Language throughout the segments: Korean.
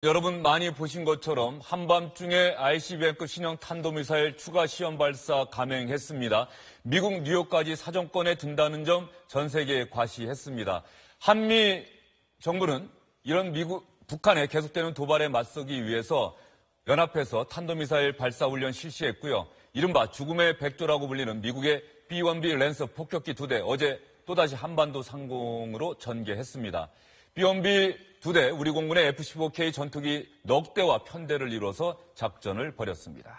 여러분 많이 보신 것처럼 한밤중에 ICBM급 신형 탄도미사일 추가 시험 발사 감행했습니다. 미국 뉴욕까지 사정권에 든다는 점 전 세계에 과시했습니다. 한미 정부는 이런 북한의 계속되는 도발에 맞서기 위해서 연합해서 탄도미사일 발사 훈련 실시했고요. 이른바 죽음의 백조라고 불리는 미국의 B-1B 랜서 폭격기 2대 어제 또다시 한반도 상공으로 전개했습니다. B-1B 2대 우리 공군의 F-15K 전투기 넉 대와 편대를 이뤄서 작전을 벌였습니다.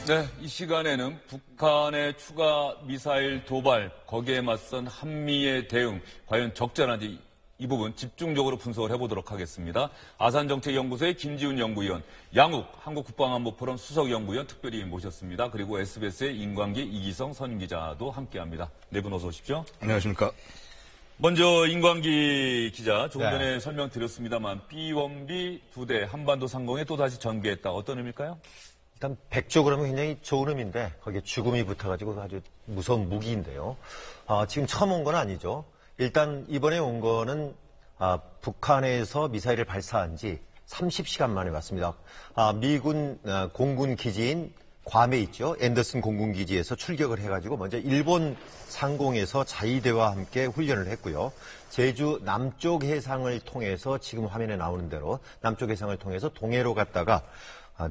네, 이 시간에는 북한의 추가 미사일 도발, 거기에 맞선 한미의 대응, 과연 적절한지 이 부분 집중적으로 분석을 해보도록 하겠습니다. 아산정책연구소의 김지훈 연구위원, 양욱 한국국방안보포럼 수석연구위원 특별히 모셨습니다. 그리고 SBS의 임광기, 이기성 선임기자도 함께합니다. 네 분 어서 오십시오. 안녕하십니까. 먼저 임광기 기자, 조금 전에 설명드렸습니다만 B-1B 2대 한반도 상공에 또다시 전개했다. 어떤 의미일까요? 일단 백조 그러면 굉장히 좋은 의미인데 거기에 죽음이 붙어가지고 아주 무서운 무기인데요. 지금 처음 온 건 아니죠. 일단 이번에 온 거는 북한에서 미사일을 발사한 지 30시간 만에 왔습니다. 미군 공군 기지인 괌에 있죠. 앤더슨 공군 기지에서 출격을 해가지고 먼저 일본 상공에서 자위대와 함께 훈련을 했고요. 제주 남쪽 해상을 통해서 지금 화면에 나오는 대로 남쪽 해상을 통해서 동해로 갔다가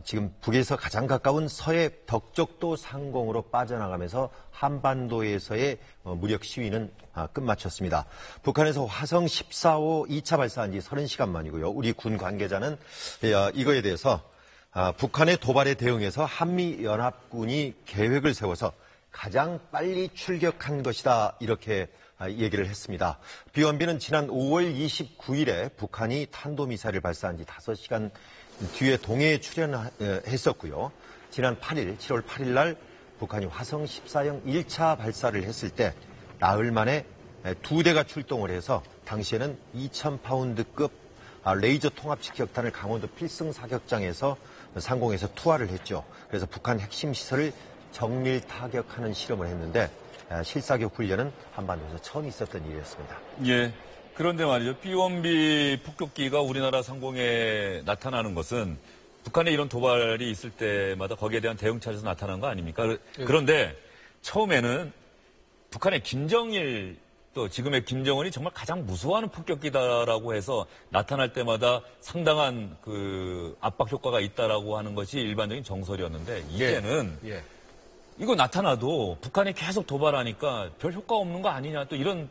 지금 북에서 가장 가까운 서해 덕적도 상공으로 빠져나가면서 한반도에서의 무력 시위는 끝마쳤습니다. 북한에서 화성 14호 2차 발사한 지 30시간 만이고요. 우리 군 관계자는 이거에 대해서 북한의 도발에 대응해서 한미연합군이 계획을 세워서 가장 빨리 출격한 것이다 이렇게 얘기를 했습니다. B-1B는 지난 5월 29일에 북한이 탄도미사일을 발사한 지 5시간 뒤에 동해에 출현했었고요. 지난 8일, 7월 8일 날 북한이 화성 14형 1차 발사를 했을 때 나흘 만에 2대가 출동을 해서 당시에는 2,000파운드급 레이저 통합 직격탄을 강원도 필승 사격장에서 상공에서 투하를 했죠. 그래서 북한 핵심 시설을 정밀 타격하는 실험을 했는데 실사격 훈련은 한반도에서 처음 있었던 일이었습니다. 예. 그런데 말이죠. B-1B 폭격기가 우리나라 상공에 나타나는 것은 북한의 이런 도발이 있을 때마다 거기에 대한 대응 차에서 나타나는 거 아닙니까? 그런데 처음에는 북한의 김정일 또 지금의 김정은이 정말 가장 무서워하는 폭격기다라고 해서 나타날 때마다 상당한 그 압박 효과가 있다라고 하는 것이 일반적인 정설이었는데 이제는 이거 나타나도 북한이 계속 도발하니까 별 효과 없는 거 아니냐 또 이런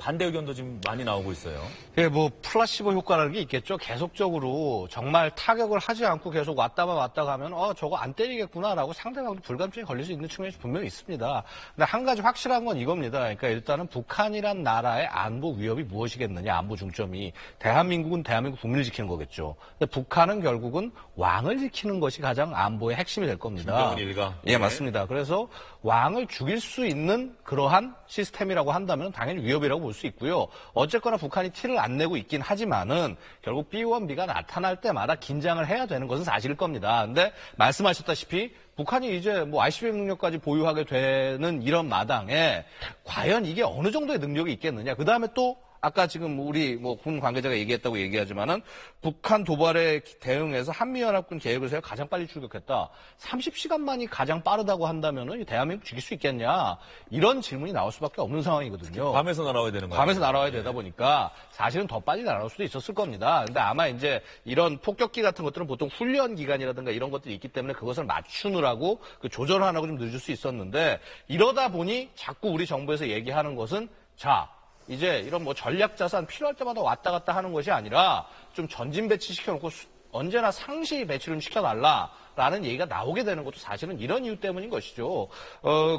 반대 의견도 지금 많이 나오고 있어요. 예, 플라시보 효과라는 게 있겠죠. 계속적으로 정말 타격을 하지 않고 계속 왔다가 하면 저거 안 때리겠구나라고 상대방도 불감증이 걸릴 수 있는 측면이 분명히 있습니다. 근데 한 가지 확실한 건 이겁니다. 그러니까 일단은 북한이란 나라의 안보 위협이 무엇이겠느냐, 안보 중점이. 대한민국은 대한민국 국민을 지키는 거겠죠. 근데 북한은 결국은 왕을 지키는 것이 가장 안보의 핵심이 될 겁니다. 김정은 일가. 예, 맞습니다. 그래서 왕을 죽일 수 있는 그러한 시스템이라고 한다면 당연히 위협이라고 볼 수 있고요. 어쨌거나 북한이 티를 안 내고 있긴 하지만은 결국 B-1B가 나타날 때마다 긴장을 해야 되는 것은 사실일 겁니다. 근데 말씀하셨다시피 북한이 이제 ICBM 능력까지 보유하게 되는 이런 마당에 과연 이게 어느 정도의 능력이 있겠느냐. 그 다음에 또 아까 지금 우리 군 관계자가 얘기했다고 얘기하지만은 북한 도발에 대응해서 한미연합군 계획을 세워 가장 빨리 출격했다. 30시간 만이 가장 빠르다고 한다면은 대한민국 지킬 수 있겠냐. 이런 질문이 나올 수밖에 없는 상황이거든요. 밤에서 날아와야 되는 거예요. 밤에서 날아와야 되다 보니까 사실은 더 빨리 날아올 수도 있었을 겁니다. 근데 아마 이제 이런 폭격기 같은 것들은 보통 훈련 기간이라든가 이런 것들이 있기 때문에 그것을 맞추느라고 그 조절을 하느라고 좀 늦을 수 있었는데 이러다 보니 자꾸 우리 정부에서 얘기하는 것은 이제 이런 전략 자산 필요할 때마다 왔다 갔다 하는 것이 아니라 좀 전진 배치시켜놓고 언제나 상시 배치를 시켜달라라는 얘기가 나오게 되는 것도 사실은 이런 이유 때문인 것이죠.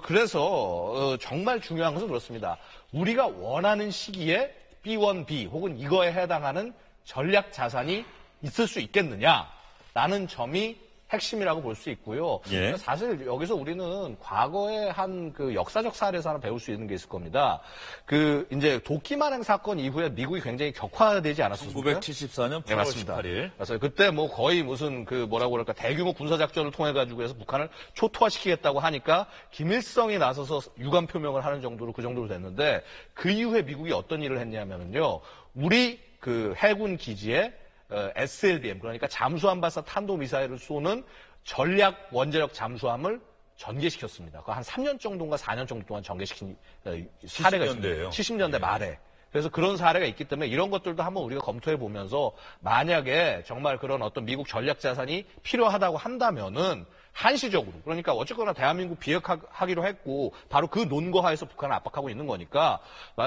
그래서 정말 중요한 것은 그렇습니다. 우리가 원하는 시기에 B-1B 혹은 이거에 해당하는 전략 자산이 있을 수 있겠느냐라는 점이 핵심이라고 볼 수 있고요. 예. 사실 여기서 우리는 과거에 한 그 역사적 사례에서 하나 배울 수 있는 게 있을 겁니다. 그 이제 도끼만행 사건 이후에 미국이 굉장히 격화되지 않았습니까? 1974년 8월 네, 맞습니다. 18일. 그래서 그때 뭐 거의 무슨 그 뭐라고 그럴까 대규모 군사작전을 통해 가지고 해서 북한을 초토화시키겠다고 하니까 김일성이 나서서 유감 표명을 하는 정도로 그 정도로 됐는데 그 이후에 미국이 어떤 일을 했냐면요. 우리 그 해군 기지에 SLBM 그러니까 잠수함 발사 탄도미사일을 쏘는 전략 원자력 잠수함을 전개시켰습니다. 한 3년 정도인가 4년 정도 동안 전개시킨 사례가 70년대예요. 있습니다. 70년대 말에. 그래서 그런 사례가 있기 때문에 이런 것들도 한번 우리가 검토해 보면서 만약에 정말 그런 어떤 미국 전략 자산이 필요하다고 한다면은 한시적으로 그러니까 어쨌거나 대한민국 비핵화하기로 했고 바로 그 논거하에서 북한을 압박하고 있는 거니까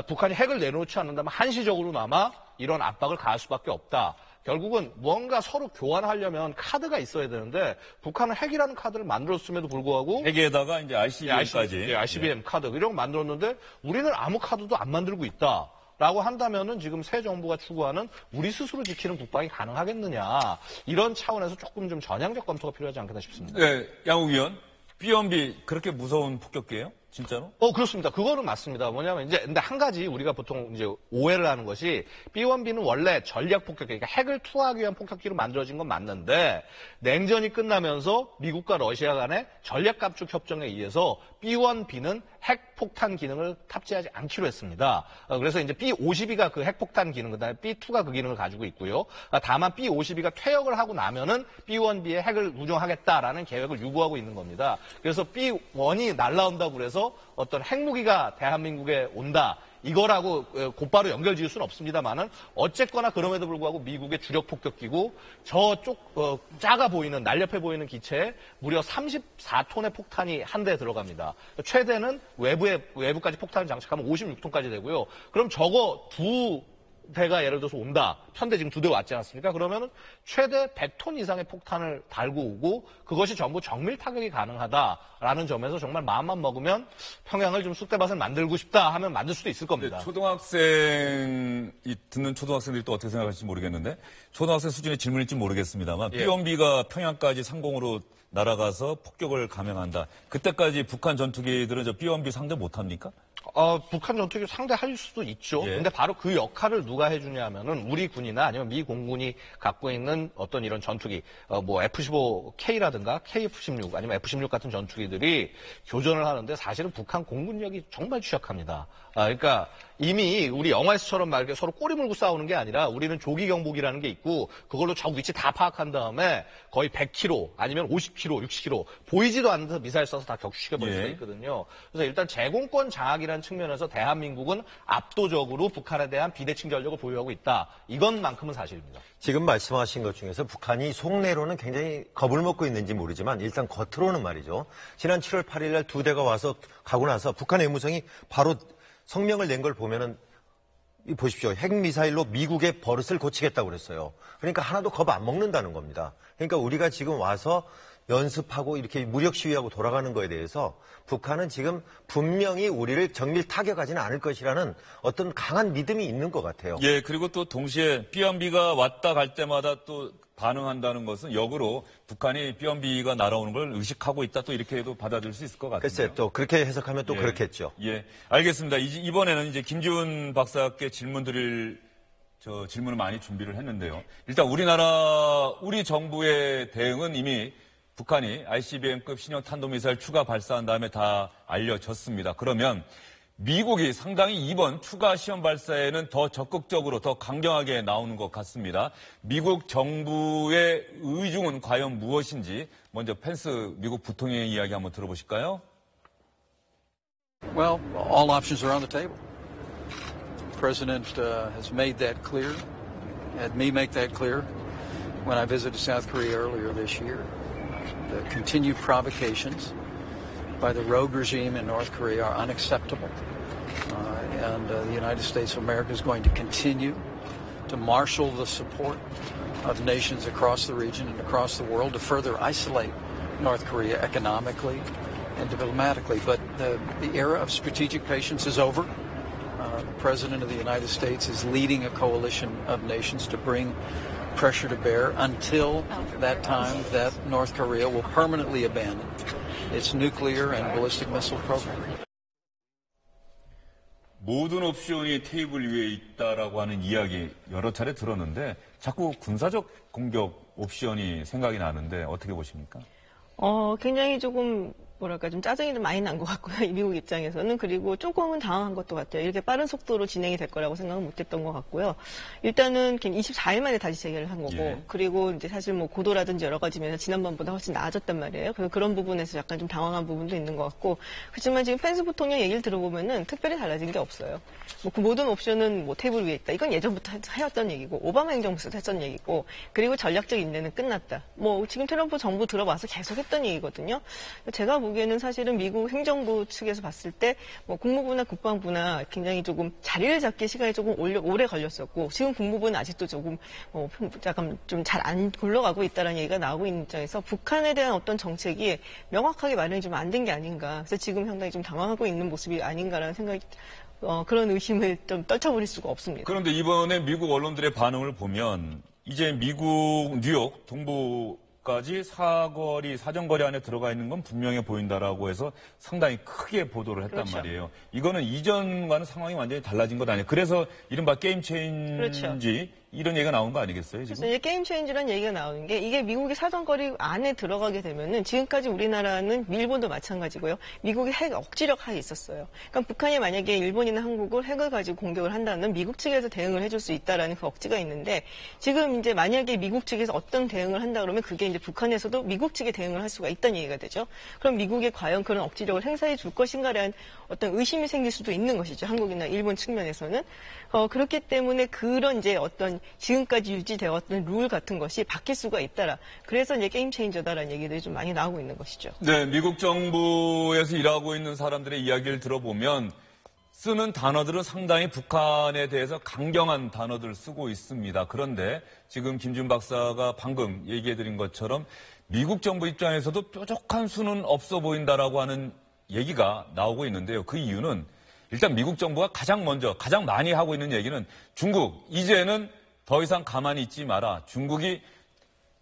북한이 핵을 내놓지 않는다면 한시적으로나마 이런 압박을 가할 수밖에 없다. 결국은 뭔가 서로 교환하려면 카드가 있어야 되는데 북한은 핵이라는 카드를 만들었음에도 불구하고 핵에다가 이제 ICBM까지. ICBM 카드 이런 거 만들었는데 우리는 아무 카드도 안 만들고 있다. 라고 한다면은 지금 새 정부가 추구하는 우리 스스로 지키는 국방이 가능하겠느냐 이런 차원에서 조금 좀 전향적 검토가 필요하지 않겠나 싶습니다. 네, 양욱 의원. B-1B 그렇게 무서운 폭격기예요? 진짜로? 그렇습니다. 그거는 맞습니다. 뭐냐면 이제 근데 한 가지 우리가 보통 이제 오해를 하는 것이 B-1B는 원래 전략 폭격기, 그러니까 핵을 투하하기 위한 폭격기로 만들어진 건 맞는데 냉전이 끝나면서 미국과 러시아 간의 전략 감축 협정에 의해서 B-1B는 핵폭탄 기능을 탑재하지 않기로 했습니다. 그래서 이제 B-52가 그 핵폭탄 기능, 그다음에 B-2가 그 기능을 가지고 있고요. 다만 B-52가 퇴역을 하고 나면은 B-1B에 핵을 운용하겠다라는 계획을 유보하고 있는 겁니다. 그래서 B-1이 날라온다고 그래서 어떤 핵무기가 대한민국에 온다. 이거라고 곧바로 연결 지을 수는 없습니다만은 어쨌거나 그럼에도 불구하고 미국의 주력 폭격기고 저쪽 작아 보이는 날렵해 보이는 기체에 무려 34톤의 폭탄이 한 대 들어갑니다. 최대는 외부까지 폭탄을 장착하면 56톤까지 되고요. 그럼 저거 두 대가 예를 들어서 온다. 현대 지금 2대 왔지 않습니까? 그러면 최대 100톤 이상의 폭탄을 달고 오고 그것이 전부 정밀 타격이 가능하다라는 점에서 정말 마음만 먹으면 평양을 좀 쑥대밭을 만들고 싶다 하면 만들 수도 있을 겁니다. 초등학생, 듣는 초등학생들이 또 어떻게 생각할지 모르겠는데 초등학생 수준의 질문일지 모르겠습니다만 B-1B가 평양까지 상공으로 날아가서 폭격을 감행한다. 그때까지 북한 전투기들은 저 B-1B 상대 못합니까? 북한 전투기 상대할 수도 있죠. 예. 근데 바로 그 역할을 누가 해주냐면은 우리 군이나 아니면 미 공군이 갖고 있는 어떤 이런 전투기, 뭐 F-15K라든가 KF-16 아니면 F-16 같은 전투기들이 교전을 하는데 사실은 북한 공군력이 정말 취약합니다. 그러니까 이미 우리 영화에서처럼 막 서로 꼬리 물고 싸우는 게 아니라 우리는 조기 경보기라는 게 있고 그걸로 적 위치 다 파악한 다음에 거의 100km 아니면 50km, 60km 보이지도 않는 미사일 쏴서 다 격추시켜버릴 수가 있거든요. 그래서 일단 제공권 장악이라는 측면에서 대한민국은 압도적으로 북한에 대한 비대칭 전력을 보유하고 있다. 이것만큼은 사실입니다. 지금 말씀하신 것 중에서 북한이 속내로는 굉장히 겁을 먹고 있는지 모르지만 일단 겉으로는 말이죠. 지난 7월 8일 날 2대가 와서 가고 나서 북한 외무성이 바로 성명을 낸 걸 보면은 보십시오. 핵미사일로 미국의 버릇을 고치겠다고 그랬어요. 그러니까 하나도 겁 안 먹는다는 겁니다. 그러니까 우리가 지금 와서 연습하고 이렇게 무력 시위하고 돌아가는 거에 대해서 북한은 지금 분명히 우리를 정밀 타격하지는 않을 것이라는 어떤 강한 믿음이 있는 것 같아요. 예, 그리고 또 동시에 B-1B가 왔다 갈 때마다 또 반응한다는 것은 역으로 북한이 B-1B가 날아오는 걸 의식하고 있다 또 이렇게도 받아들일 수 있을 것 같아요. 글쎄 또 그렇게 해석하면 또 그렇겠죠. 예, 알겠습니다. 이번에는 이제 김지훈 박사께 질문을 많이 준비를 했는데요. 일단 우리 정부의 대응은 이미 북한이 ICBM급 신형 탄도미사일 추가 발사한 다음에 다 알려졌습니다. 그러면 미국이 상당히 이번 추가 시험 발사에는 더 적극적으로 더 강경하게 나오는 것 같습니다. 미국 정부의 의중은 과연 무엇인지 먼저 펜스 미국 부통령의 이야기 한번 들어보실까요? Well, all options are on the table. The President has made that clear, had me make that clear when I visited South Korea earlier this year. The continued provocations by the rogue regime in North Korea are unacceptable. And the United States of America is going to continue to marshal the support of nations across the region and across the world to further isolate North Korea economically and diplomatically. But the era of strategic patience is over. The President of the United States is leading a coalition of nations to bring pressure to bear until that time that North Korea will permanently abandon its nuclear and ballistic missile program. 모든 옵션이 테이블 위에 있다라고 하는 이야기 여러 차례 들었는데 자꾸 군사적 공격 옵션이 생각이 나는데 어떻게 보십니까? 굉장히 조금 뭐랄까 좀 짜증이 좀 많이 난 것 같고요. 미국 입장에서는. 그리고 조금은 당황한 것도 같아요. 이렇게 빠른 속도로 진행이 될 거라고 생각은 못했던 것 같고요. 일단은 24일 만에 다시 재개를 한 거고, 예. 그리고 이제 사실 뭐 고도라든지 여러 가지 면에서 지난번보다 훨씬 나아졌단 말이에요. 그래서 그런 부분에서 약간 좀 당황한 부분도 있는 것 같고, 그렇지만 지금 펜스 부통령 얘기를 들어보면은 특별히 달라진 게 없어요. 뭐 그 모든 옵션은 뭐 테이블 위에 있다. 이건 예전부터 해왔던 얘기고, 오바마 행정부에서 했던 얘기고, 그리고 전략적 인내는 끝났다. 뭐 지금 트럼프 정부 들어와서 계속 했던 얘기거든요. 제가 보기에는 사실은 미국 행정부 측에서 봤을 때 뭐 국무부나 국방부나 굉장히 조금 자리를 잡기에 시간이 조금 오래 걸렸었고, 지금 국무부는 아직도 조금 약간 좀 잘 안 굴러가고 있다는 얘기가 나오고 있는 입장에서 북한에 대한 어떤 정책이 명확하게 마련이 좀 안 된 게 아닌가. 그래서 지금 상당히 좀 당황하고 있는 모습이 아닌가라는 생각이 그런 의심을 좀 떨쳐버릴 수가 없습니다. 그런데 이번에 미국 언론들의 반응을 보면 이제 미국 뉴욕 동부까지 사정거리 안에 들어가 있는 건 분명해 보인다라고 해서 상당히 크게 보도를 했단 그렇죠. 말이에요. 이거는 이전과는 상황이 완전히 달라진 것 아니에요. 그래서 이른바 게임 체인지 그렇죠. 이런 얘기가 나온 거 아니겠어요, 지금? 그래서 이제 게임 체인지라는 얘기가 나오는 게 이게 미국의 사정거리 안에 들어가게 되면은 지금까지 우리나라는 일본도 마찬가지고요. 미국의 핵 억지력 하에 있었어요. 그러니까 북한이 만약에 일본이나 한국을 핵을 가지고 공격을 한다면 미국 측에서 대응을 해줄 수 있다라는 그 억지가 있는데 지금 이제 만약에 미국 측에서 어떤 대응을 한다 그러면 그게 이제 북한에서도 미국 측에 대응을 할 수가 있다는 얘기가 되죠. 그럼 미국이 과연 그런 억지력을 행사해 줄 것인가라는 어떤 의심이 생길 수도 있는 것이죠. 한국이나 일본 측면에서는. 그렇기 때문에 그런 이제 어떤 지금까지 유지되었던 룰 같은 것이 바뀔 수가 있다라. 그래서 이제 게임 체인저다라는 얘기들이 좀 많이 나오고 있는 것이죠. 네, 미국 정부에서 일하고 있는 사람들의 이야기를 들어보면 쓰는 단어들은 상당히 북한에 대해서 강경한 단어들을 쓰고 있습니다. 그런데 지금 김준 박사가 방금 얘기해드린 것처럼 미국 정부 입장에서도 뾰족한 수는 없어 보인다라고 하는 얘기가 나오고 있는데요. 그 이유는 일단 미국 정부가 가장 많이 하고 있는 얘기는 중국, 이제는 더 이상 가만히 있지 마라.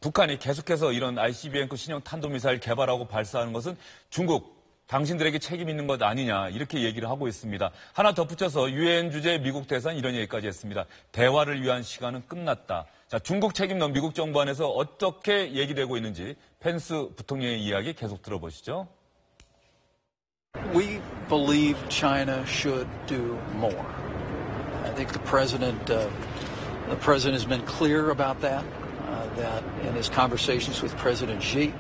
북한이 계속해서 이런 ICBM급 신형 탄도미사일 개발하고 발사하는 것은 중국, 당신들에게 책임 있는 것 아니냐 이렇게 얘기를 하고 있습니다. 하나 덧붙여서 유엔 주재 미국 대사는 이런 얘기까지 했습니다. 대화를 위한 시간은 끝났다. 자, 중국 책임론 미국 정부 안에서 어떻게 얘기되고 있는지 펜스 부통령의 이야기 계속 들어보시죠. We believe China should do more. I think the president has been clear about that. That in his conversations with President Xi,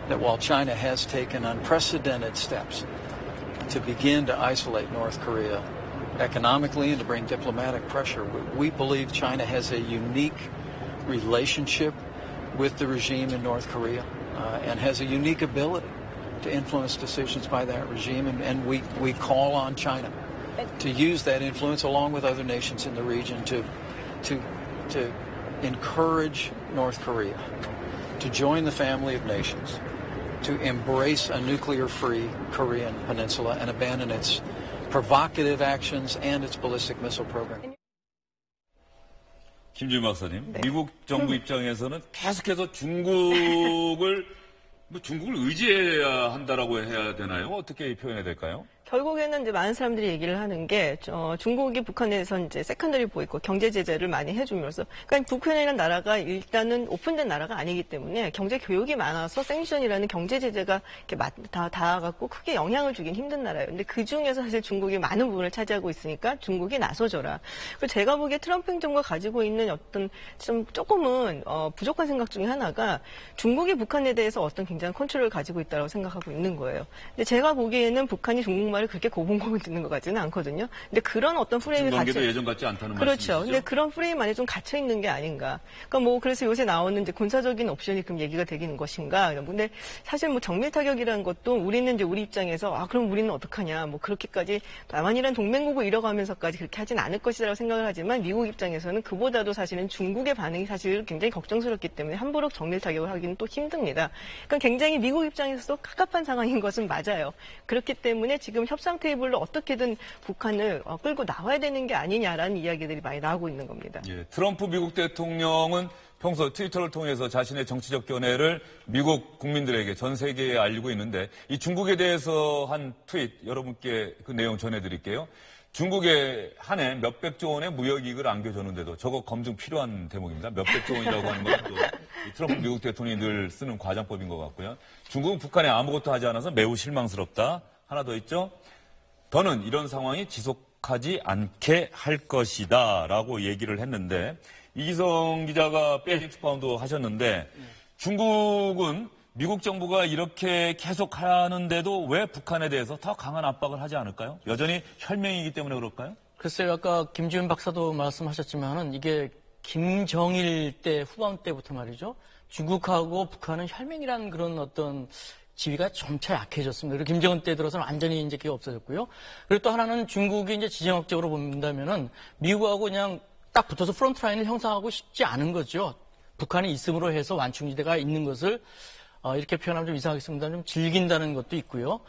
that while China has taken unprecedented steps to begin to isolate North Korea economically and to bring diplomatic pressure, we believe China has a unique relationship with the regime in North Korea and has a unique ability to influence decisions by that regime, and we call on China to use that influence along with other nations in the region to encourage North Korea to join the family of nations, to embrace a nuclear-free Korean peninsula and abandon its provocative actions and its ballistic missile program. 김준 박사님, 네. 미국 정부 입장에서는 계속해서 중국을 의지해야 한다라고 해야 되나요? 어떻게 표현해야 될까요? 결국에는 이제 많은 사람들이 얘기를 하는 게 중국이 북한에서 이제 세컨더리 보이콧 경제 제재를 많이 해줌으로써 그러니까 북한이라는 나라가 일단은 오픈된 나라가 아니기 때문에 경제 교육이 많아서 생션이라는 경제 제재가 이렇게 다 닿아갖고 크게 영향을 주긴 힘든 나라예요. 근데 그 중에서 사실 중국이 많은 부분을 차지하고 있으니까 중국이 나서줘라. 그리고 제가 보기에 트럼프 행정부가 가지고 있는 어떤 좀 조금은 부족한 생각 중에 하나가 중국이 북한에 대해서 어떤 굉장한 컨트롤을 가지고 있다고 생각하고 있는 거예요. 근데 제가 보기에는 북한이 중국말을 그렇게 고분고분 듣는 것 같지는 않거든요. 근데 그런 어떤 프레임이 관계도 예전 같지 않다는 그렇죠. 말씀이시죠? 근데 그런 프레임 안에 좀 갇혀 있는 게 아닌가. 그러니까 뭐 그래서 요새 나오는 이제 군사적인 옵션이 그럼 얘기가 되는 것인가. 근데 사실 뭐 정밀 타격이라는 것도 우리는 이제 우리 입장에서 그럼 우리는 어떡하냐. 뭐 그렇게까지 남한이란 동맹국을 잃어가면서까지 그렇게 하진 않을 것이라고 생각을 하지만 미국 입장에서는 그보다도 사실은 중국의 반응이 사실 굉장히 걱정스럽기 때문에 함부로 정밀 타격을 하기는 또 힘듭니다. 그러니까 굉장히 미국 입장에서도 갑갑한 상황인 것은 맞아요. 그렇기 때문에 지금 지금 협상 테이블로 어떻게든 북한을 끌고 나와야 되는 게 아니냐라는 이야기들이 많이 나오고 있는 겁니다. 예, 트럼프 미국 대통령은 평소 트위터를 통해서 자신의 정치적 견해를 미국 국민들에게 전 세계에 알리고 있는데 이 중국에 대해서 한 트윗 여러분께 그 내용 전해드릴게요. 중국에 한 해 몇백조 원의 무역이익을 안겨줬는데도 저거 검증 필요한 대목입니다. 몇백조 원이라고 하는 것도 트럼프 미국 대통령이 늘 쓰는 과장법인 것 같고요. 중국은 북한에 아무것도 하지 않아서 매우 실망스럽다. 하나 더 있죠. 더는 이런 상황이 지속하지 않게 할 것이다 라고 얘기를 했는데 이기성 기자가 베이징 특파원도 하셨는데 중국은 미국 정부가 이렇게 계속 하는데도 왜 북한에 대해서 더 강한 압박을 하지 않을까요? 여전히 혈맹이기 때문에 그럴까요? 글쎄요, 아까 김지훈 박사도 말씀하셨지만은 이게 김정일 때 후반 때부터 말이죠. 중국하고 북한은 혈맹이라는 그런 어떤 지위가 점차 약해졌습니다. 그리고 김정은 때 들어서는 완전히 이제 그게 없어졌고요. 그리고 또 하나는 중국이 이제 지정학적으로 본다면은 미국하고 그냥 딱 붙어서 프론트 라인을 형성하고 싶지 않은 거죠. 북한이 있음으로 해서 완충지대가 있는 것을 이렇게 표현하면 좀 이상하겠습니다. 좀 즐긴다는 것도 있고요.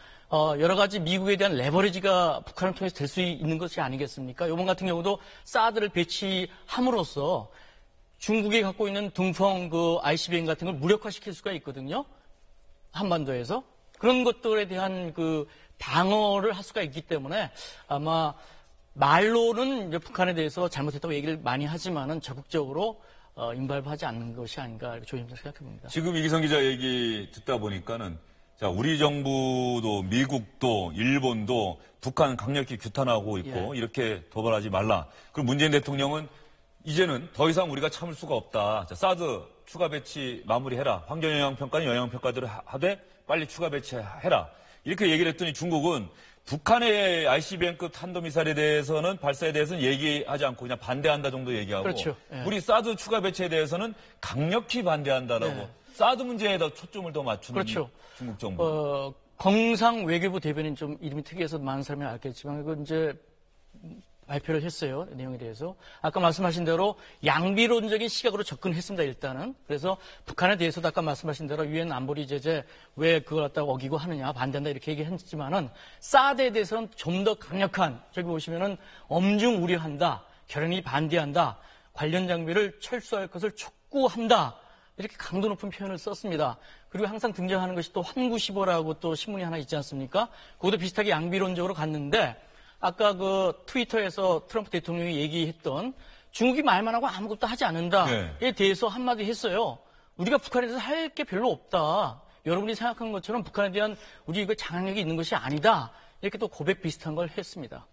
여러 가지 미국에 대한 레버리지가 북한을 통해서 될 수 있는 것이 아니겠습니까? 이번 같은 경우도 사드를 배치함으로써 중국이 갖고 있는 둥펑 그 ICBM 같은 걸 무력화시킬 수가 있거든요. 한반도에서. 그런 것들에 대한 그 방어를 할 수가 있기 때문에 아마 말로는 이제 북한에 대해서 잘못했다고 얘기를 많이 하지만은 적극적으로 인발하지 않는 것이 아닌가 조심스럽게 생각해봅니다. 지금 이기성 기자 얘기 듣다 보니까는 자 우리 정부도 미국도 일본도 북한 강력히 규탄하고 있고 이렇게 도발하지 말라. 그리고 문재인 대통령은 이제는 더 이상 우리가 참을 수가 없다. 자, 사드 추가 배치 마무리해라. 환경영향평가는 영향평가대로 하되 빨리 추가 배치해라. 이렇게 얘기를 했더니 중국은 북한의 ICBM급 탄도미사일에 대해서는 발사에 대해서는 얘기하지 않고 그냥 반대한다 정도 얘기하고 그렇죠. 예. 우리 사드 추가 배치에 대해서는 강력히 반대한다라고 사드 문제에다 초점을 더 맞추는 그렇죠. 중국 정부. 검상 외교부 대변인 좀 이름이 특이해서 많은 사람이 알겠지만 이거 이제 발표를 했어요. 내용에 대해서. 아까 말씀하신 대로 양비론적인 시각으로 접근했습니다. 일단은. 그래서 북한에 대해서도 아까 말씀하신 대로 유엔 안보리 제재 왜 그걸 갖다가 어기고 하느냐 반대한다 이렇게 얘기했지만은 사드에 대해서는 좀 더 강력한 저기 보시면은 엄중 우려한다. 결연히 반대한다. 관련 장비를 철수할 것을 촉구한다. 이렇게 강도 높은 표현을 썼습니다. 그리고 항상 등장하는 것이 또 환구시보라고 또 신문이 하나 있지 않습니까? 그것도 비슷하게 양비론적으로 갔는데 아까 그 트위터에서 트럼프 대통령이 얘기했던 중국이 말만 하고 아무것도 하지 않는다에 대해서 한마디 했어요. 우리가 북한에 대해서 할 게 별로 없다. 여러분이 생각한 것처럼 북한에 대한 우리 이거 장악력이 있는 것이 아니다. 이렇게 또 고백 비슷한 걸 했습니다.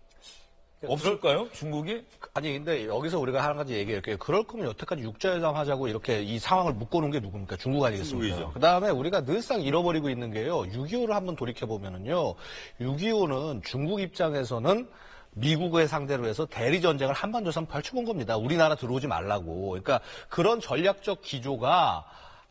없을까요? 중국이? 아니 근데 여기서 우리가 한 가지 얘기할게요. 그럴 거면 여태까지 육자회담 하자고 이렇게 이 상황을 묶어놓은 게 누굽니까? 중국 아니겠습니까? 중국이죠. 그다음에 우리가 늘상 잃어버리고 있는 게요. 6.25를 한번 돌이켜보면은요. 6.25는 중국 입장에서는 미국을 상대로 해서 대리 전쟁을 한반도에서 펼쳐본 겁니다. 우리나라 들어오지 말라고. 그러니까 그런 전략적 기조가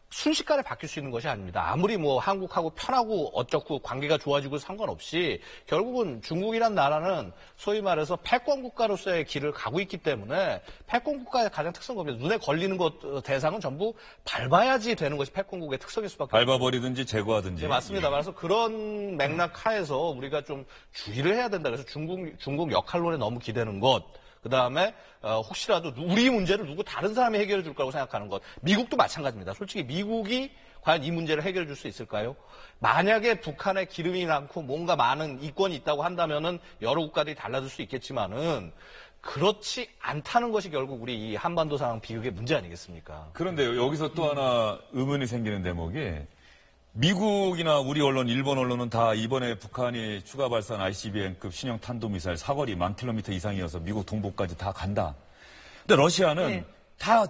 순식간에 바뀔 수 있는 것이 아닙니다. 아무리 뭐 한국하고 편하고 어쩌고 관계가 좋아지고 상관없이 결국은 중국이란 나라는 소위 말해서 패권 국가로서의 길을 가고 있기 때문에 패권 국가의 가장 특성은 겁니다. 눈에 걸리는 것 대상은 전부 밟아야지 되는 것이 패권국의 특성일 수밖에 없습니다. 밟아버리든지 제거하든지. 네, 맞습니다. 그래서 그런 맥락 하에서 우리가 좀 주의를 해야 된다. 그래서 중국 역할론에 너무 기대는 것. 그 다음에 혹시라도 우리 문제를 누구 다른 사람이 해결해 줄 거라고 생각하는 것. 미국도 마찬가지입니다. 솔직히 미국이 과연 이 문제를 해결해 줄 수 있을까요? 만약에 북한에 기름이 많고 뭔가 많은 이권이 있다고 한다면은 여러 국가들이 달라질 수 있겠지만은 그렇지 않다는 것이 결국 우리 이 한반도 상황 비극의 문제 아니겠습니까? 그런데요, 여기서 또 하나 의문이 생기는 대목이 미국이나 우리 언론, 일본 언론은 다 이번에 북한이 추가 발사한 ICBM급 신형 탄도미사일 사거리 1000km 이상이어서 미국 동부까지 다 간다. 근데 러시아는 다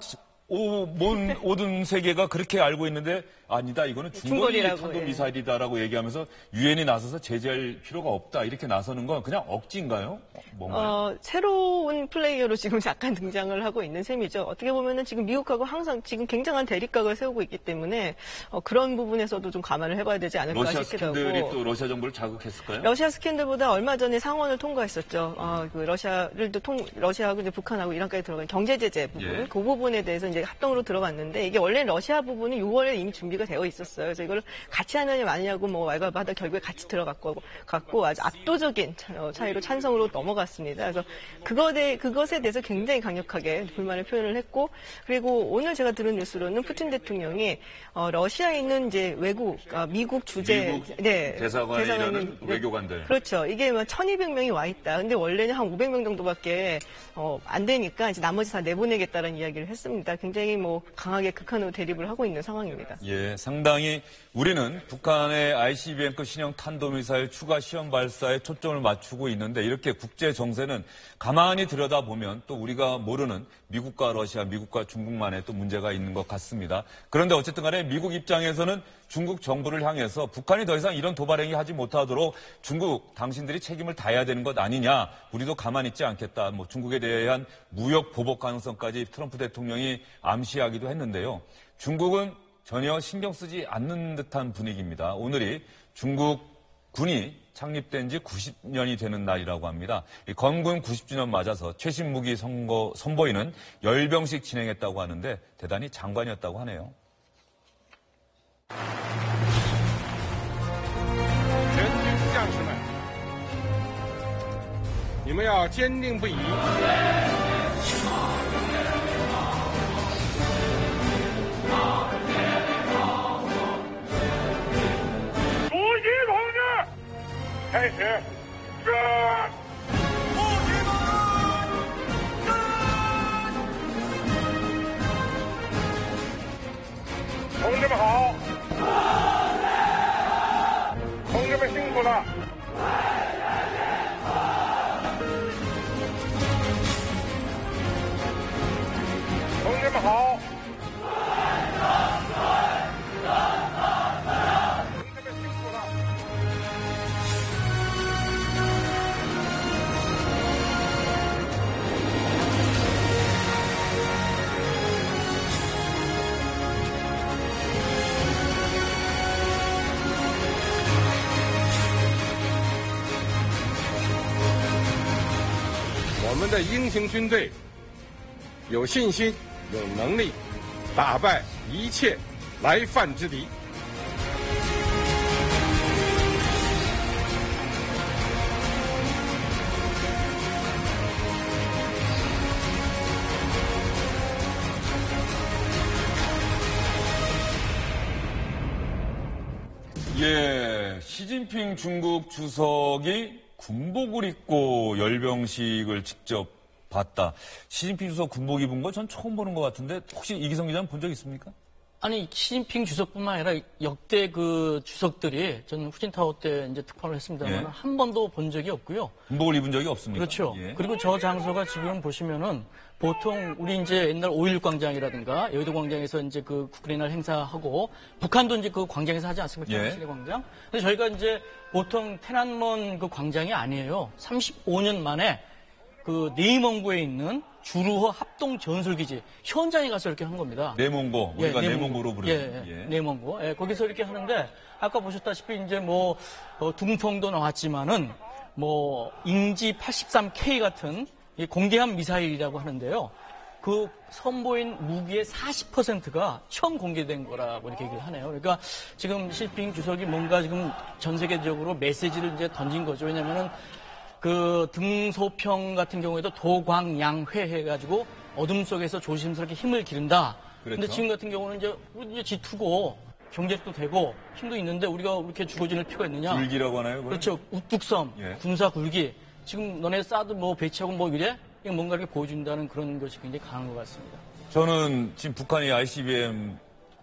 모든 세계가 그렇게 알고 있는데 아니다, 이거는 중거리 탄도미사일이다라고 얘기하면서 유엔이 나서서 제재할 필요가 없다 이렇게 나서는 건 그냥 억지인가요? 뭔가요? 새로운 플레이어로 지금 잠깐 등장을 하고 있는 셈이죠. 어떻게 보면은 지금 미국하고 항상 지금 굉장한 대립각을 세우고 있기 때문에 그런 부분에서도 좀 감안을 해봐야 되지 않을까 러시아 싶기도 하고. 스캔들이 또 러시아 정부를 자극했을까요? 러시아 스캔들보다 얼마 전에 상원을 통과했었죠. 러시아하고 이제 북한하고 이란까지 들어간 경제 제재 부분, 그 부분에 대해서 이제 합동으로 들어갔는데 이게 원래 러시아 부분은 6월에 이미 준비가 되어 있었어요. 그래서 이걸 같이 하느냐 마느냐고 뭐 왈가왈부하다 결국에 같이 들어갔고 아주 압도적인 차이로 찬성으로 넘어갔습니다. 그래서 그것에 대해서 굉장히 강력하게 불만을 표현을 했고 그리고 오늘 제가 들은 뉴스로는 푸틴 대통령이 러시아에 있는 이제 미국 주재 대사관이라는 외교관들 그렇죠. 이게 1,200명이 와 있다. 근데 원래는 한 500명 정도밖에 안 되니까 이제 나머지 다 내보내겠다는 이야기를 했습니다. 굉장히 뭐 강하게 극한으로 대립을 하고 있는 상황입니다. 예, 상당히 우리는 북한의 ICBM급 신형 탄도미사일 추가 시험 발사에 초점을 맞추고 있는데 이렇게 국제 정세는 가만히 들여다보면 또 우리가 모르는 미국과 러시아, 미국과 중국만의 또 문제가 있는 것 같습니다. 그런데 어쨌든 간에 미국 입장에서는 중국 정부를 향해서 북한이 더 이상 이런 도발 행위 하지 못하도록 중국 당신들이 책임을 다해야 되는 것 아니냐. 우리도 가만히 있지 않겠다. 뭐 중국에 대한 무역 보복 가능성까지 트럼프 대통령이 암시하기도 했는데요. 중국은 전혀 신경 쓰지 않는 듯한 분위기입니다. 오늘이 중국 군이 창립된 지 90년이 되는 날이라고 합니다. 건군 90주년 맞아서 최신 무기 선보이는 열병식 진행했다고 하는데 대단히 장관이었다고 하네요. 全军将士们，你们要坚定不移。主席同志，开始。同志们好。同志们辛苦了。同志们好。同志们辛苦了。我们的英雄军队有信心、有能力打败一切来犯之敌。예, 시진핑 중국 주석이 군복을 입고 열병식을 직접 봤다. 시진핑 주석 군복 입은 거 전 처음 보는 것 같은데 혹시 이기성 기자는 본 적 있습니까? 아니, 시진핑 주석뿐만 아니라 역대 그 주석들이 저는 후진타오 때 이제 특파원을 했습니다만 예. 한 번도 본 적이 없고요. 군복을 입은 적이 없습니까? 그렇죠. 예. 그리고 저 장소가 지금 보시면은 보통 우리 이제 옛날 5.16 광장이라든가 여의도 광장에서 이제 그 국군의 날 행사하고 북한도 이제 그 광장에서 하지 않습니까? 예. 시내 광장. 근데 저희가 이제 보통 테난먼 그 광장이 아니에요. 35년 만에 그 네이멍고에 있는 주루허 합동 전술기지 현장에 가서 이렇게 한 겁니다. 내몽고 우리가 내몽고로 부르는 예. 내몽고. 예, 거기서 이렇게 하는데 아까 보셨다시피 이제 뭐 둥펑도 나왔지만은 뭐 인지 83K 같은 이 공개한 미사일이라고 하는데요. 그 선보인 무기의 40%가 처음 공개된 거라고 이렇게 얘기를 하네요. 그러니까 지금 시진핑 주석이 뭔가 지금 전 세계적으로 메시지를 이제 던진 거죠. 왜냐면은 그 등소평 같은 경우에도 도광양회 해가지고 어둠 속에서 조심스럽게 힘을 기른다. 그런데 그렇죠. 지금 같은 경우는 이제 우리 이제 G2고 경제력도 되고 힘도 있는데 우리가 이렇게 주거진을 필요가 있느냐? 굴기라고 하나요? 그걸? 그렇죠. 우뚝섬, 예. 군사 굴기. 지금 너네 사드 뭐 배치하고 뭐 이래? 이거 뭔가 이렇게 보여준다는 그런 것이 굉장히 강한 것 같습니다. 저는 지금 북한이 ICBM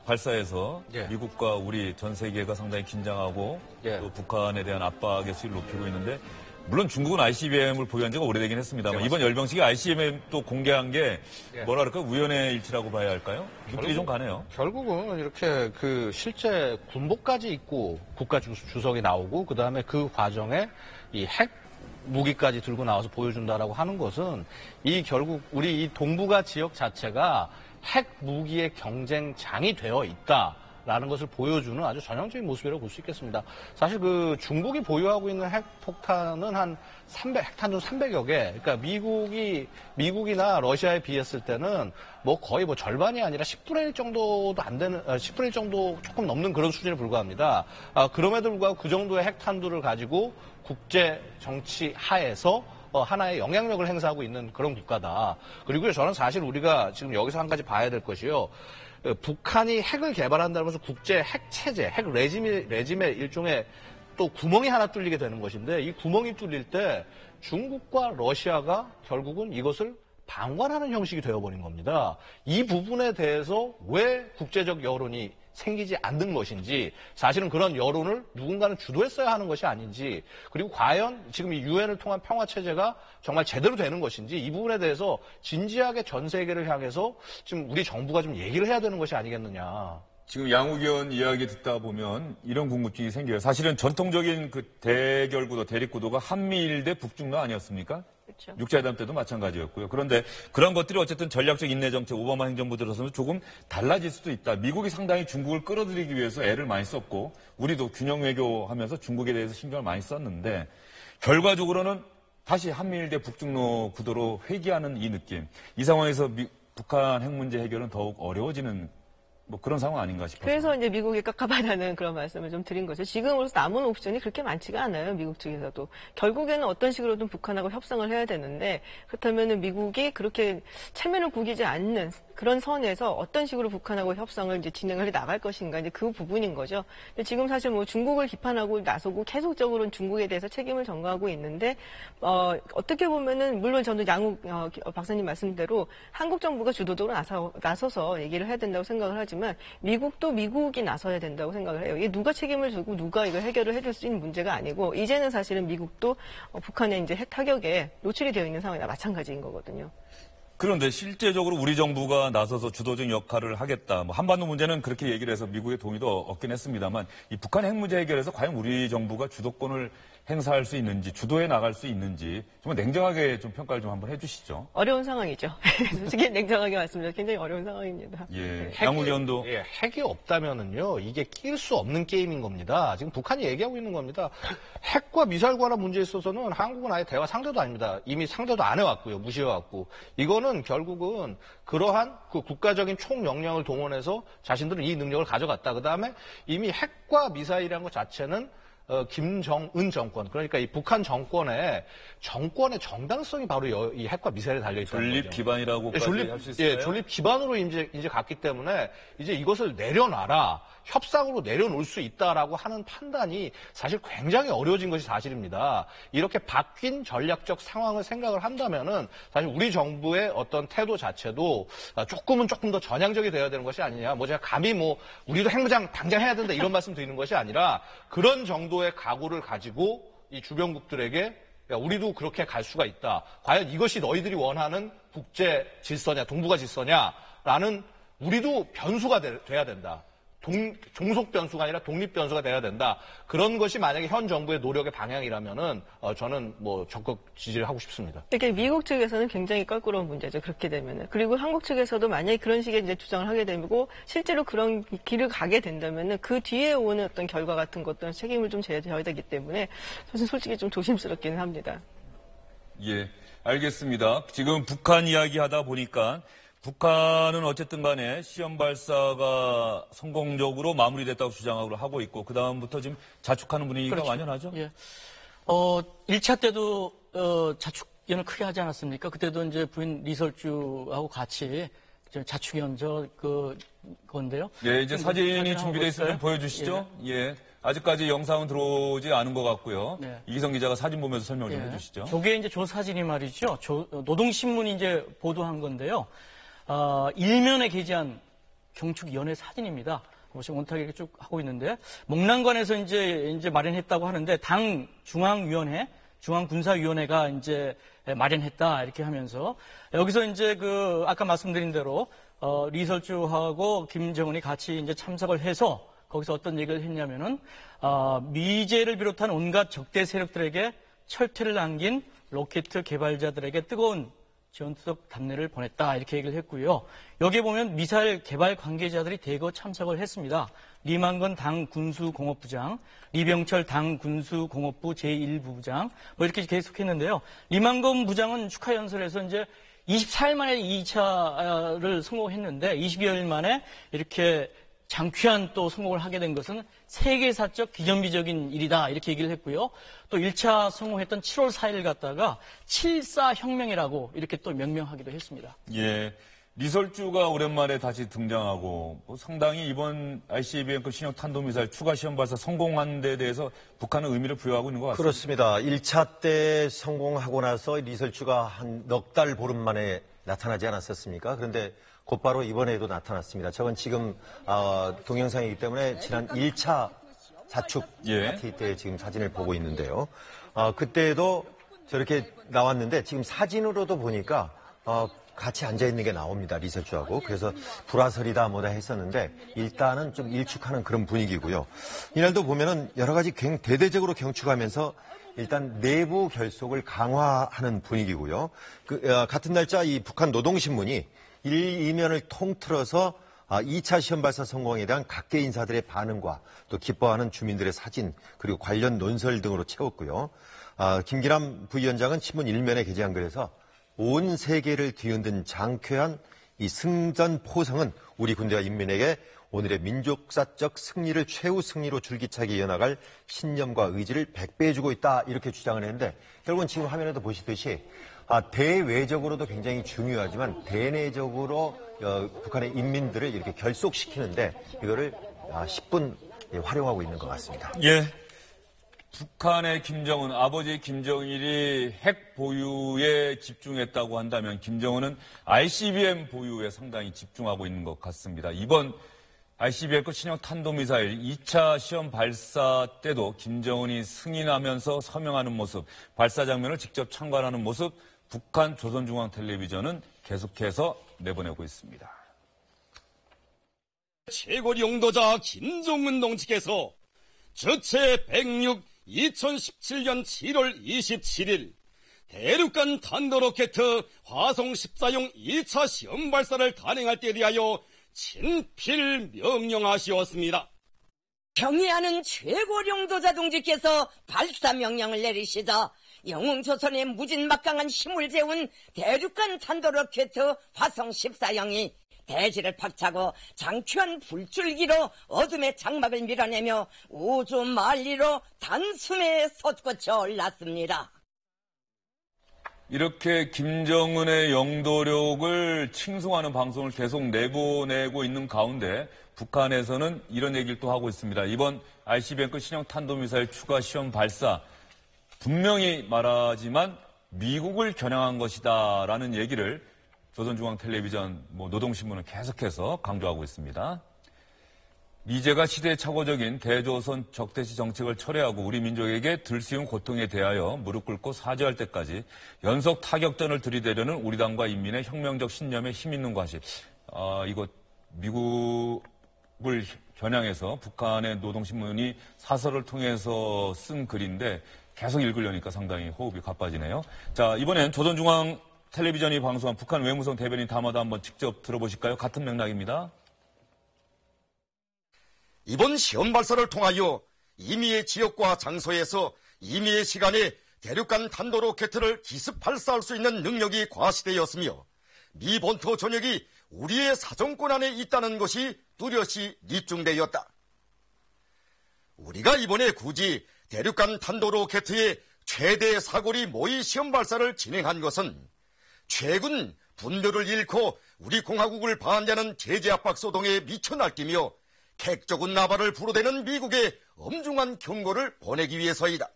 발사해서 예. 미국과 우리 전 세계가 상당히 긴장하고 예. 또 북한에 대한 압박의 수위를 높이고 있는데 물론 중국은 ICBM을 보유한 지가 오래되긴 했습니다만 네, 이번 열병식에 ICBM 또 공개한 게 예. 뭐라 그럴까 우연의 일치라고 봐야 할까요? 눈길이 좀 가네요. 결국은 이렇게 그 실제 군복까지 입고 국가 주석이 나오고 그 다음에 그 과정에 이 핵 무기까지 들고 나와서 보여준다라고 하는 것은 이 결국 우리 이 동북아 지역 자체가 핵 무기의 경쟁장이 되어 있다. 라는 것을 보여주는 아주 전형적인 모습이라고 볼 수 있겠습니다. 사실 그 중국이 보유하고 있는 핵폭탄은 한 300, 핵탄두 300여 개. 그러니까 미국이나 러시아에 비했을 때는 뭐 거의 뭐 절반이 아니라 10분의 1 정도도 안 되는, 10분의 1 정도 조금 넘는 그런 수준에 불과합니다. 그럼에도 불구하고 그 정도의 핵탄두를 가지고 국제 정치 하에서 하나의 영향력을 행사하고 있는 그런 국가다. 그리고 저는 사실 우리가 지금 여기서 한 가지 봐야 될 것이요. 북한이 핵을 개발한다면서 국제 핵 체제, 핵 레짐의 일종의 또 구멍이 하나 뚫리게 되는 것인데 이 구멍이 뚫릴 때 중국과 러시아가 결국은 이것을 방관하는 형식이 되어버린 겁니다. 이 부분에 대해서 왜 국제적 여론이 생기지 않는 것인지, 사실은 그런 여론을 누군가는 주도했어야 하는 것이 아닌지, 그리고 과연 지금 이 유엔을 통한 평화 체제가 정말 제대로 되는 것인지, 이 부분에 대해서 진지하게 전 세계를 향해서 지금 우리 정부가 좀 얘기를 해야 되는 것이 아니겠느냐. 지금 양욱 의원 이야기 듣다 보면 이런 궁금증이 생겨요. 사실은 전통적인 그 대결구도, 대립구도가 한미일 대 북중로 아니었습니까? 그렇죠. 육자회담 때도 마찬가지였고요. 그런데 그런 것들이 어쨌든 전략적 인내 정책, 오바마 행정부 들어서는 조금 달라질 수도 있다. 미국이 상당히 중국을 끌어들이기 위해서 애를 많이 썼고, 우리도 균형 외교하면서 중국에 대해서 신경을 많이 썼는데, 결과적으로는 다시 한미일 대 북중로 구도로 회귀하는 이 느낌. 이 상황에서 북한 핵 문제 해결은 더욱 어려워지는 뭐 그런 상황 아닌가 싶어요. 그래서 이제 미국이 깝깝하다는 그런 말씀을 좀 드린 거죠. 지금으로서 남은 옵션이 그렇게 많지가 않아요. 미국 측에서도. 결국에는 어떤 식으로든 북한하고 협상을 해야 되는데, 그렇다면은 미국이 그렇게 체면을 구기지 않는 그런 선에서 어떤 식으로 북한하고 협상을 이제 진행을 해 나갈 것인가, 이제 그 부분인 거죠. 근데 지금 사실 뭐 중국을 비판하고 나서고 계속적으로 중국에 대해서 책임을 전가하고 있는데, 어떻게 보면은 물론 저는 양욱 박사님 말씀대로 한국 정부가 주도적으로 나서서 얘기를 해야 된다고 생각을 하지만, 미국도 미국이 나서야 된다고 생각을 해요. 이게 누가 책임을 지고 누가 이걸 해결을 해줄 수 있는 문제가 아니고, 이제는 사실은 미국도 북한의 이제 핵 타격에 노출이 되어 있는 상황이나 마찬가지인 거거든요. 그런데 실제적으로 우리 정부가 나서서 주도적 역할을 하겠다. 뭐 한반도 문제는 그렇게 얘기를 해서 미국의 동의도 얻긴 했습니다만, 이 북한 핵 문제 해결에서 과연 우리 정부가 주도권을 행사할 수 있는지, 주도해 나갈 수 있는지 정말 냉정하게 좀 평가를 좀 한번 해주시죠. 어려운 상황이죠. 솔직히 냉정하게 말씀드려 굉장히 어려운 상황입니다. 예, 양욱 의원도 핵이 없다면은요, 이게 낄 수 없는 게임인 겁니다. 지금 북한이 얘기하고 있는 겁니다. 핵과 미사일 관한 문제에 있어서는 한국은 아예 대화 상대도 아닙니다. 이미 상대도 안 해왔고요, 무시해왔고. 이거는 결국은 그러한 그 국가적인 총역량을 동원해서 자신들은 이 능력을 가져갔다. 그 다음에 이미 핵과 미사일이라는 것 자체는 김정은 정권, 그러니까 이 북한 정권의 정당성이 바로 이 핵과 미사일에 달려 있다는 거죠. 존립 기반이라고까지 할 수 있어요? 예, 존립 기반으로 이제 갔기 때문에 이제 이것을 내려놔라, 협상으로 내려놓을 수 있다라고 하는 판단이 사실 굉장히 어려워진 것이 사실입니다. 이렇게 바뀐 전략적 상황을 생각을 한다면은 사실 우리 정부의 어떤 태도 자체도 조금 더 전향적이 되어야 되는 것이 아니냐. 뭐 제가 감히 뭐 우리도 핵무장 당장 해야 된다 이런 말씀 드리는 것이 아니라, 그런 정도의 각오를 가지고 이 주변국들에게 야, 우리도 그렇게 갈 수가 있다. 과연 이것이 너희들이 원하는 국제 질서냐, 동북아 질서냐라는, 우리도 변수가 돼야 된다. 종속 변수가 아니라 독립 변수가 돼야 된다. 그런 것이 만약에 현 정부의 노력의 방향이라면은 저는 뭐 적극 지지를 하고 싶습니다. 이게 미국 측에서는 굉장히 껄끄러운 문제죠. 그렇게 되면은. 그리고 한국 측에서도 만약에 그런 식의 이제 주장을 하게 되고 실제로 그런 길을 가게 된다면은 그 뒤에 오는 어떤 결과 같은 것들은 책임을 좀 져야 되기 때문에 저는 솔직히 좀 조심스럽기는 합니다. 예, 알겠습니다. 지금 북한 이야기하다 보니까 북한은 어쨌든 간에 시험 발사가 성공적으로 마무리됐다고 주장하고 하고 있고, 그 다음부터 지금 자축하는 분위기가 그렇죠. 완연하죠? 예. 1차 때도 자축연을 크게 하지 않았습니까? 그때도 이제 부인 리설주하고 같이 자축연 건데요. 예, 이제 사진이 준비되어 있으면 있어요? 보여주시죠. 예. 아직까지 영상은 들어오지 않은 것 같고요. 네. 이기성 기자가 사진 보면서 설명을 좀 해주시죠. 저게 이제 저 사진이 말이죠. 노동신문이 이제 보도한 건데요. 일면에 게재한 경축연회 사진입니다. 지금 원탁 이렇게 쭉 하고 있는데, 목난관에서 이제 마련했다고 하는데, 당 중앙위원회, 중앙군사위원회가 이제 마련했다 이렇게 하면서, 여기서 이제 아까 말씀드린 대로 리설주하고 김정은이 같이 이제 참석을 해서 거기서 어떤 얘기를 했냐면은 미제를 비롯한 온갖 적대 세력들에게 철퇴를 남긴 로켓 개발자들에게 뜨거운 전투적 답례를 보냈다 이렇게 얘기를 했고요. 여기에 보면 미사일 개발 관계자들이 대거 참석을 했습니다. 리만건 당 군수공업부장, 리병철 당 군수공업부 제1부부장 뭐 이렇게 계속했는데요. 리만건 부장은 축하 연설에서 이제 24일 만에 2차를 성공했는데 20여일 만에 이렇게 장쾌한 또 성공을 하게 된 것은 세계사적 기념비적인 일이다 이렇게 얘기를 했고요. 또 1차 성공했던 7월 4일 갖다가 7.4혁명이라고 이렇게 또 명명하기도 했습니다. 예. 리설주가 오랜만에 다시 등장하고 상당히 이번 ICBM급 신형 탄도미사일 추가 시험 발사 성공한 데 대해서 북한은 의미를 부여하고 있는 것 같습니다. 그렇습니다. 1차 때 성공하고 나서 리설주가 한 넉 달 보름 만에 나타나지 않았었습니까? 그런데 곧바로 이번에도 나타났습니다. 저건 지금 동영상이기 때문에 지난 1차 자축 파티 때 지금 사진을 보고 있는데요. 그때도 저렇게 나왔는데 지금 사진으로도 보니까 같이 앉아있는 게 나옵니다. 리설주하고. 그래서 불화설이다 뭐다 했었는데 일단은 좀 일축하는 그런 분위기고요. 이날도 보면은 여러 가지 대대적으로 경축하면서 일단 내부 결속을 강화하는 분위기고요. 같은 날짜 이 북한 노동신문이 1~2면을 통틀어서 2차 시험 발사 성공에 대한 각계 인사들의 반응과 또 기뻐하는 주민들의 사진 그리고 관련 논설 등으로 채웠고요. 김기남 부위원장은 신문 1면에 게재한 글에서 온 세계를 뒤흔든 장쾌한 이 승전 포성은 우리 군대와 인민에게 오늘의 민족사적 승리를 최후 승리로 줄기차게 이어나갈 신념과 의지를 100배 주고 있다 이렇게 주장을 했는데 결국은 지금 화면에도 보시듯이 대외적으로도 굉장히 중요하지만 대내적으로 북한의 인민들을 이렇게 결속시키는데 이거를 10분 활용하고 있는 것 같습니다. 예. 북한의 김정은, 아버지 김정일이 핵 보유에 집중했다고 한다면 김정은은 ICBM 보유에 상당히 집중하고 있는 것 같습니다. 이번 ICBM급 신형 탄도미사일 2차 시험 발사 때도 김정은이 승인하면서 서명하는 모습, 발사 장면을 직접 참관하는 모습, 북한 조선중앙텔레비전은 계속해서 내보내고 있습니다. 최고領導者 김정은 동지께서 저체 106 2017년 7월 27일 대륙간 탄도로켓 화성 14용 2차 시험 발사를 단행할 때 대하여 친필 명령하시었습니다. 경의하는 최고領導者 동지께서 발사 명령을 내리시자 영웅조선의 무진막강한 힘을 재운 대륙간 탄도로켓 화성 14형이 대지를 박차고 장쾌한 불줄기로 어둠의 장막을 밀어내며 우주 만리로 단숨에 솟구쳐 올랐습니다. 이렇게 김정은의 영도력을 칭송하는 방송을 계속 내보내고 있는 가운데 북한에서는 이런 얘기를 또 하고 있습니다. 이번 ICBM급 신형 탄도미사일 추가 시험 발사 분명히 말하지만 미국을 겨냥한 것이다라는 얘기를 조선중앙텔레비전, 노동신문은 계속해서 강조하고 있습니다. 미제가 시대착오적인 대조선 적대시 정책을 철회하고 우리 민족에게 들쓰인 고통에 대하여 무릎 꿇고 사죄할 때까지 연속 타격전을 들이대려는 우리 당과 인민의 혁명적 신념에 힘있는 과실. 이거 미국을 겨냥해서 북한의 노동신문이 사설을 통해서 쓴 글인데 계속 읽으려니까 상당히 호흡이 가빠지네요. 자, 이번엔 조선중앙텔레비전이 방송한 북한 외무성 대변인 담화도 한번 직접 들어보실까요? 같은 맥락입니다. 이번 시험 발사를 통하여 임의의 지역과 장소에서 임의의 시간에 대륙간 탄도로켓을 기습 발사할 수 있는 능력이 과시되었으며 미 본토 전역이 우리의 사정권 안에 있다는 것이 뚜렷이 입증되었다. 우리가 이번에 굳이 대륙간 탄도로켓의 최대 사거리 모의 시험 발사를 진행한 것은 최근 분별을 잃고 우리 공화국을 반대하는 제재 압박 소동에 미쳐 날뛰며 객적은 나발을 불어대는 미국의 엄중한 경고를 보내기 위해서이다.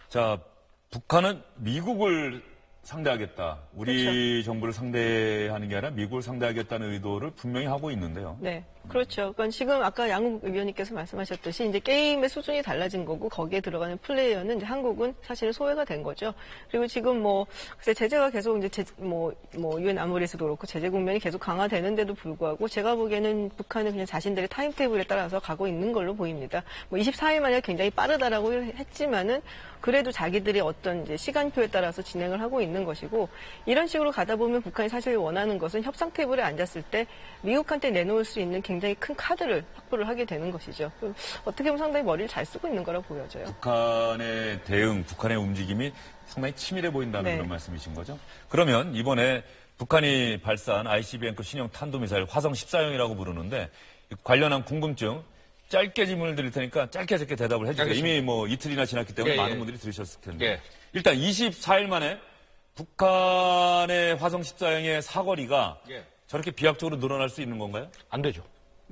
자, 북한은 미국을 상대하겠다. 우리 정부를 상대하는 게 아니라 미국을 상대하겠다는 의도를 분명히 하고 있는데요. 네. 그렇죠. 그러니까 지금 아까 양욱 의원님께서 말씀하셨듯이 이제 게임의 수준이 달라진 거고 거기에 들어가는 플레이어는 이제 한국은 사실 소외가 된 거죠. 그리고 지금 글쎄 제재가 계속 이제 유엔 안보리에서도 그렇고 제재 국면이 계속 강화되는데도 불구하고 제가 보기에는 북한은 그냥 자신들의 타임테이블에 따라서 가고 있는 걸로 보입니다. 24일 만에 굉장히 빠르다라고 했지만은 그래도 자기들이 어떤 이제 시간표에 따라서 진행을 하고 있는 것이고 이런 식으로 가다 보면 북한이 사실 원하는 것은 협상 테이블에 앉았을 때 미국한테 내놓을 수 있는 굉장히 큰 카드를 확보를 하게 되는 것이죠. 어떻게 보면 상당히 머리를 잘 쓰고 있는 거라고 보여져요. 북한의 대응, 북한의 움직임이 상당히 치밀해 보인다는 네. 그런 말씀이신 거죠? 그러면 이번에 북한이 발사한 ICBM급 신형 탄도미사일 화성 14형이라고 부르는데 관련한 궁금증 짧게 질문을 드릴 테니까 짧게 대답을 해주세요. 이미 이틀이나 지났기 때문에 많은 분들이 들으셨을 텐데. 일단 24일 만에 북한의 화성 14형의 사거리가 저렇게 비약적으로 늘어날 수 있는 건가요? 안 되죠.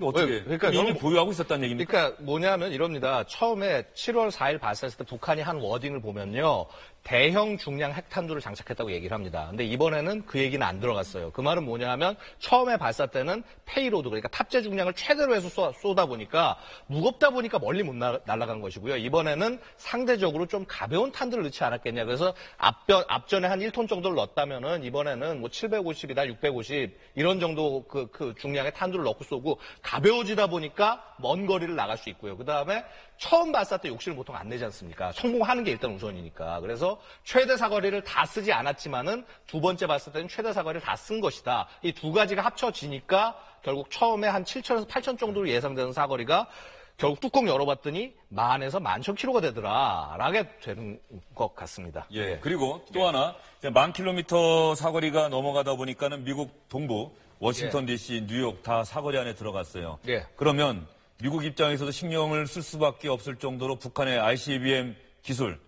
어떻게? 그러니까 이미 보유하고 있었다는 얘기입니까? 그러니까 뭐냐면 이럽니다. 처음에 7월 4일 발사했을 때 북한이 한 워딩을 보면요. 대형 중량 핵탄두를 장착했다고 얘기를 합니다. 근데 이번에는 그 얘기는 안 들어갔어요. 그 말은 뭐냐 하면 처음에 발사 때는 페이로드, 그러니까 탑재 중량을 최대로 해서 쏘다 보니까 무겁다 보니까 멀리 못 날아간 것이고요. 이번에는 상대적으로 좀 가벼운 탄두를 넣지 않았겠냐. 그래서 앞전에 한 1톤 정도를 넣었다면은 이번에는 750이나 650 이런 정도 그 중량의 탄두를 넣고 쏘고 가벼워지다 보니까 먼 거리를 나갈 수 있고요. 그 다음에 처음 발사 때 욕심을 보통 안 내지 않습니까? 성공하는 게 일단 우선이니까. 그래서 최대 사거리를 다 쓰지 않았지만은 두 번째 발사 때는 최대 사거리를 다 쓴 것이다. 이 두 가지가 합쳐지니까 결국 처음에 한 7천에서 8천 정도로 예상되는 사거리가 결국 뚜껑 열어봤더니 10,000에서 11,000km가 되더라라게 되는 것 같습니다. 예. 그리고 또 하나 10,000km 사거리가 넘어가다 보니까는 미국 동부 워싱턴 DC, 뉴욕 다 사거리 안에 들어갔어요. 그러면 미국 입장에서도 신경을 쓸 수밖에 없을 정도로 북한의 ICBM 기술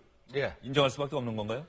인정할 수밖에 없는 건가요?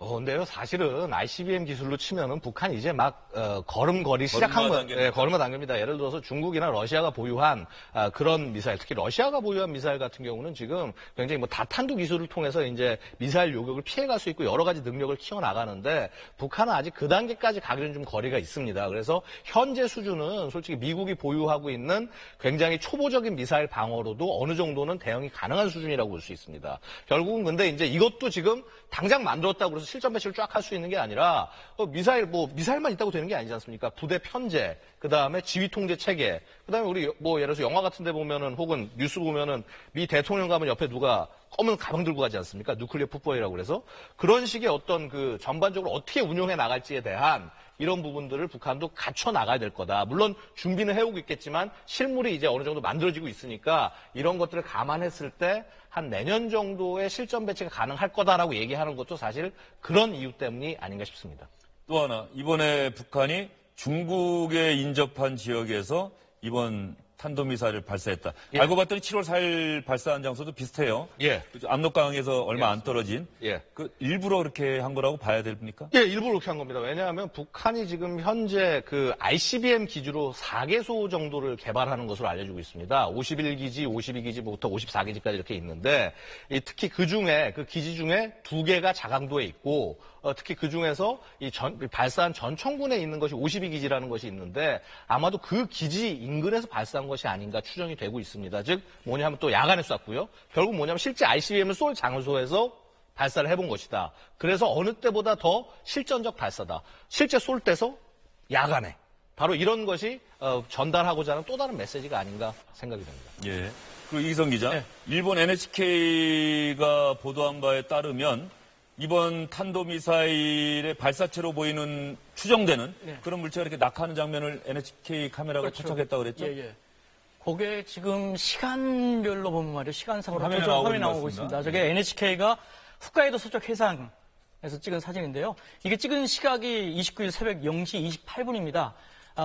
근데요, 사실은 ICBM 기술로 치면은 북한이 이제 막, 걸음걸이 시작한 거예요. 걸음마 단계입니다. 예를 들어서 중국이나 러시아가 보유한, 그런 미사일, 특히 러시아가 보유한 미사일 같은 경우는 지금 굉장히 다탄두 기술을 통해서 이제 미사일 요격을 피해갈 수 있고 여러 가지 능력을 키워나가는데 북한은 아직 그 단계까지 가기는 좀 거리가 있습니다. 그래서 현재 수준은 솔직히 미국이 보유하고 있는 굉장히 초보적인 미사일 방어로도 어느 정도는 대응이 가능한 수준이라고 볼 수 있습니다. 결국은 근데 이제 이것도 지금 당장 만들었다고 그래서 실전 배치를 쫙 할 수 있는 게 아니라 미사일만 있다고 되는 게 아니지 않습니까? 부대 편제, 그다음에 지휘 통제 체계, 그다음에 우리 예를 들어서 영화 같은 데 보면은 혹은 뉴스 보면은 미 대통령 가면 옆에 누가 검은 가방 들고 가지 않습니까? 누클리어 풋보이라고 그래서 그런 식의 어떤 그 전반적으로 어떻게 운용해 나갈지에 대한 이런 부분들을 북한도 갖춰 나가야 될 거다. 물론 준비는 해오고 있겠지만 실물이 이제 어느 정도 만들어지고 있으니까 이런 것들을 감안했을 때 한 내년 정도의 실전 배치가 가능할 거다라고 얘기하는 것도 사실 그런 이유 때문이 아닌가 싶습니다. 또 하나, 이번에 북한이 중국에 인접한 지역에서 이번 탄도미사일을 발사했다. 알고 봤더니 7월 4일 발사한 장소도 비슷해요. 압록강에서 얼마 안 떨어진. 그 일부러 그렇게 한 거라고 봐야 됩니까? 일부러 그렇게 한 겁니다. 왜냐하면 북한이 지금 현재 그 ICBM 기지로 4개소 정도를 개발하는 것으로 알려지고 있습니다. 51기지, 52기지부터 54기지까지 이렇게 있는데 특히 그 기지 중에 2개가 자강도에 있고 특히 그 중에서 발사한 전청군에 있는 것이 52기지라는 것이 있는데 아마도 그 기지 인근에서 발사한 것이 아닌가 추정이 되고 있습니다. 즉 뭐냐면 또 야간에 쐈고요. 결국 뭐냐면 실제 ICBM을 쏠 장소에서 발사를 해본 것이다. 그래서 어느 때보다 더 실전적 발사다. 실제 쏠 때서 야간에. 바로 이런 것이 전달하고자 하는 또 다른 메시지가 아닌가 생각이 됩니다. 그리고 이기성 기자, 일본 NHK가 보도한 바에 따르면 이번 탄도미사일의 발사체로 보이는 추정되는 그런 물체가 이렇게 낙하하는 장면을 NHK 카메라가 포착했다고 그랬죠? 그게 지금 시간별로 보면 말이에요. 시간상으로 화면에 나오고 있습니다. 저게 NHK가 홋카이도 서쪽 해상에서 찍은 사진인데요. 이게 찍은 시각이 29일 새벽 0시 28분입니다.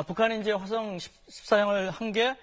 북한이 이제 화성 14형을 한 게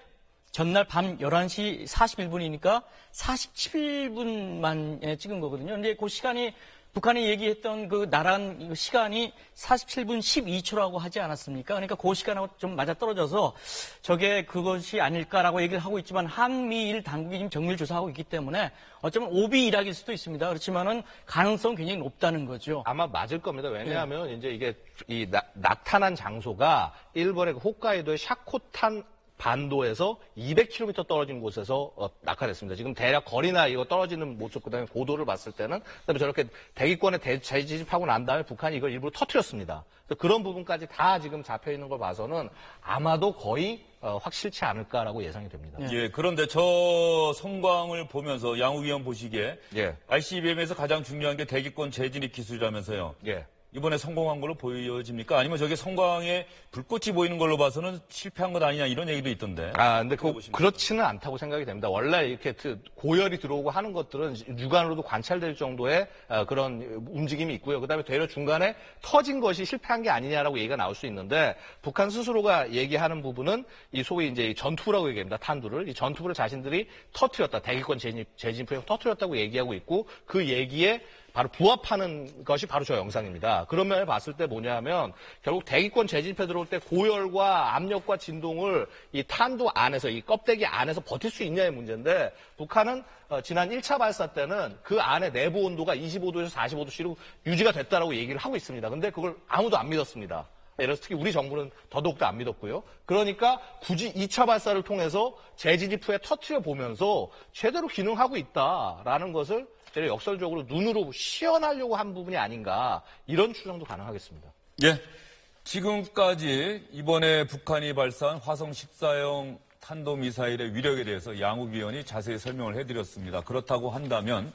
전날 밤 11시 41분이니까 47분 만에 찍은 거거든요. 근데 그 시간이 북한이 얘기했던 그 나란 시간이 47분 12초라고 하지 않았습니까? 그러니까 그 시간하고 좀 맞아떨어져서 저게 그것이 아닐까라고 얘기를 하고 있지만 한미일 당국이 지금 정밀 조사하고 있기 때문에 어쩌면 오비 일학일 수도 있습니다. 그렇지만은 가능성은 굉장히 높다는 거죠. 아마 맞을 겁니다. 왜냐하면 이제 이게 이 나타난 장소가 일본의 그 홋카이도의 샤코탄 반도에서 200km 떨어진 곳에서 낙하됐습니다. 지금 대략 거리나 이거 떨어지는 모습, 그다음에 고도를 봤을 때는, 그다음에 저렇게 대기권에 재진입하고 난 다음에 북한이 이걸 일부러 터뜨렸습니다. 그런 부분까지 다 지금 잡혀 있는 걸 봐서는 아마도 거의 확실치 않을까라고 예상이 됩니다. 예, 그런데 저 성광을 보면서 양욱 위원 보시기에 예. ICBM에서 가장 중요한 게 대기권 재진입 기술이라면서요. 예. 이번에 성공한 걸로 보여집니까? 아니면 저게 성광에 불꽃이 보이는 걸로 봐서는 실패한 것 아니냐 이런 얘기도 있던데. 근데 그렇지는 않다고 생각이 됩니다. 원래 이렇게 고열이 들어오고 하는 것들은 육안으로도 관찰될 정도의 그런 움직임이 있고요. 그다음에 되려 중간에 터진 것이 실패한 게 아니냐라고 얘기가 나올 수 있는데 북한 스스로가 얘기하는 부분은 이 소위 이제 전투부라고 얘기합니다. 탄두를. 이 전투부를 자신들이 터뜨렸다. 대기권 재진입에 터뜨렸다고 얘기하고 있고 그 얘기에 바로 부합하는 것이 바로 저 영상입니다. 그런 면을 봤을 때 뭐냐면 결국 대기권 재진입에 들어올 때 고열과 압력과 진동을 이 탄두 안에서 이 껍데기 안에서 버틸 수 있냐의 문제인데 북한은 지난 1차 발사 때는 그 안에 내부 온도가 25도에서 45도씨로 유지가 됐다라고 얘기를 하고 있습니다. 근데 그걸 아무도 안 믿었습니다. 예를 들어서 특히 우리 정부는 더더욱더 안 믿었고요. 그러니까 굳이 2차 발사를 통해서 재진입 후에 터트려 보면서 제대로 기능하고 있다라는 것을 역설적으로 눈으로 시연하려고 한 부분이 아닌가 이런 추정도 가능하겠습니다. 예, 지금까지 이번에 북한이 발사한 화성 14형 탄도미사일의 위력에 대해서 양욱 위원이 자세히 설명을 해드렸습니다. 그렇다고 한다면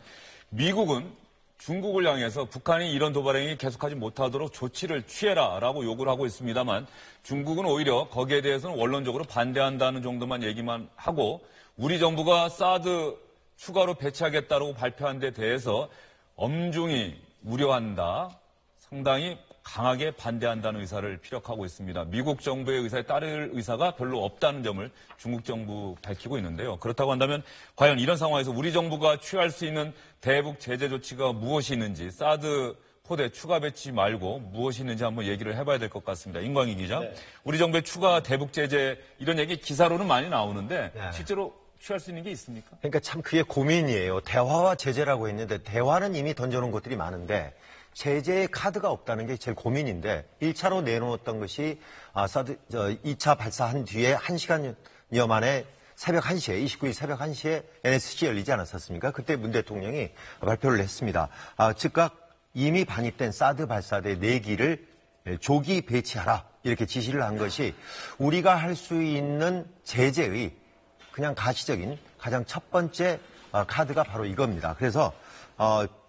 미국은 중국을 향해서 북한이 이런 도발 행위 계속하지 못하도록 조치를 취해라라고 요구를 하고 있습니다만 중국은 오히려 거기에 대해서는 원론적으로 반대한다는 정도만 얘기만 하고 우리 정부가 사드 추가로 배치하겠다고 발표한 데 대해서 엄중히 우려한다, 상당히 강하게 반대한다는 의사를 피력하고 있습니다. 미국 정부의 의사에 따를 의사가 별로 없다는 점을 중국 정부 밝히고 있는데요. 그렇다고 한다면 과연 이런 상황에서 우리 정부가 취할 수 있는 대북 제재 조치가 무엇이 있는지 사드 포대 추가 배치 말고 무엇이 있는지 한번 얘기를 해봐야 될 것 같습니다. 임광희 기자. 네. 우리 정부의 추가 대북 제재 이런 얘기 기사로는 많이 나오는데 실제로 취할 수 있는 게 있습니까? 그러니까 참 그게 고민이에요. 대화와 제재라고 했는데 대화는 이미 던져놓은 것들이 많은데 제재의 카드가 없다는 게 제일 고민인데 1차로 내놓았던 것이 2차 발사한 뒤에 1시간여 만에 새벽 1시에 29일 새벽 1시에 NSC 열리지 않았었습니까? 그때 문 대통령이 발표를 했습니다. 즉각 이미 반입된 사드 발사대 4기를 조기 배치하라 이렇게 지시를 한 것이 우리가 할 수 있는 제재의 그냥 가시적인 가장 첫 번째 카드가 바로 이겁니다. 그래서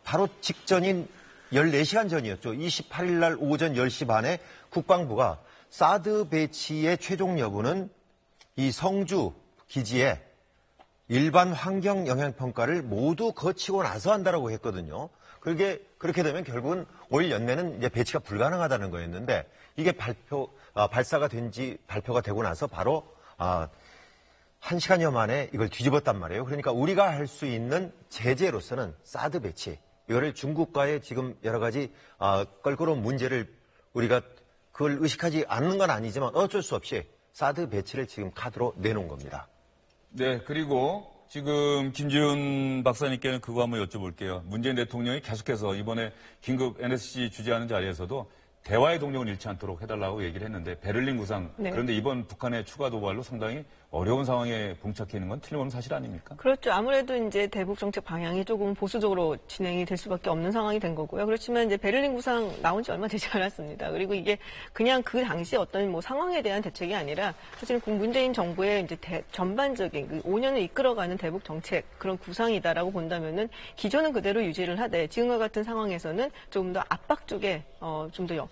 바로 직전인 14시간 전이었죠. 28일 날 오전 10시 반에 국방부가 사드 배치의 최종 여부는 이 성주 기지에 일반 환경 영향 평가를 모두 거치고 나서 한다라고 했거든요. 그렇게 되면 결국은 올 연내는 이제 배치가 불가능하다는 거였는데 이게 발사가 발표가 되고 나서 바로 1시간여 만에 이걸 뒤집었단 말이에요. 그러니까 우리가 할 수 있는 제재로서는 사드 배치, 이거를 중국과의 지금 여러 가지 껄끄러운 문제를 우리가 그걸 의식하지 않는 건 아니지만 어쩔 수 없이 사드 배치를 지금 카드로 내놓은 겁니다. 네, 그리고 지금 김지훈 박사님께는 그거 한번 여쭤볼게요. 문재인 대통령이 계속해서 이번에 긴급 NSC 주재하는 자리에서도 대화의 동력을 잃지 않도록 해달라고 얘기를 했는데 베를린 구상 그런데 이번 북한의 추가 도발로 상당히 어려운 상황에 봉착해 있는 건 틀림없는 사실 아닙니까? 그렇죠. 아무래도 이제 대북 정책 방향이 조금 보수적으로 진행이 될 수밖에 없는 상황이 된 거고요. 그렇지만 이제 베를린 구상 나온 지 얼마 되지 않았습니다. 그리고 이게 그냥 그 당시 어떤 뭐 상황에 대한 대책이 아니라 사실은 문재인 정부의 이제 전반적인 5년을 이끌어가는 대북 정책 그런 구상이다라고 본다면은 기존은 그대로 유지를 하되 지금과 같은 상황에서는 조금 더 압박 쪽에 좀 더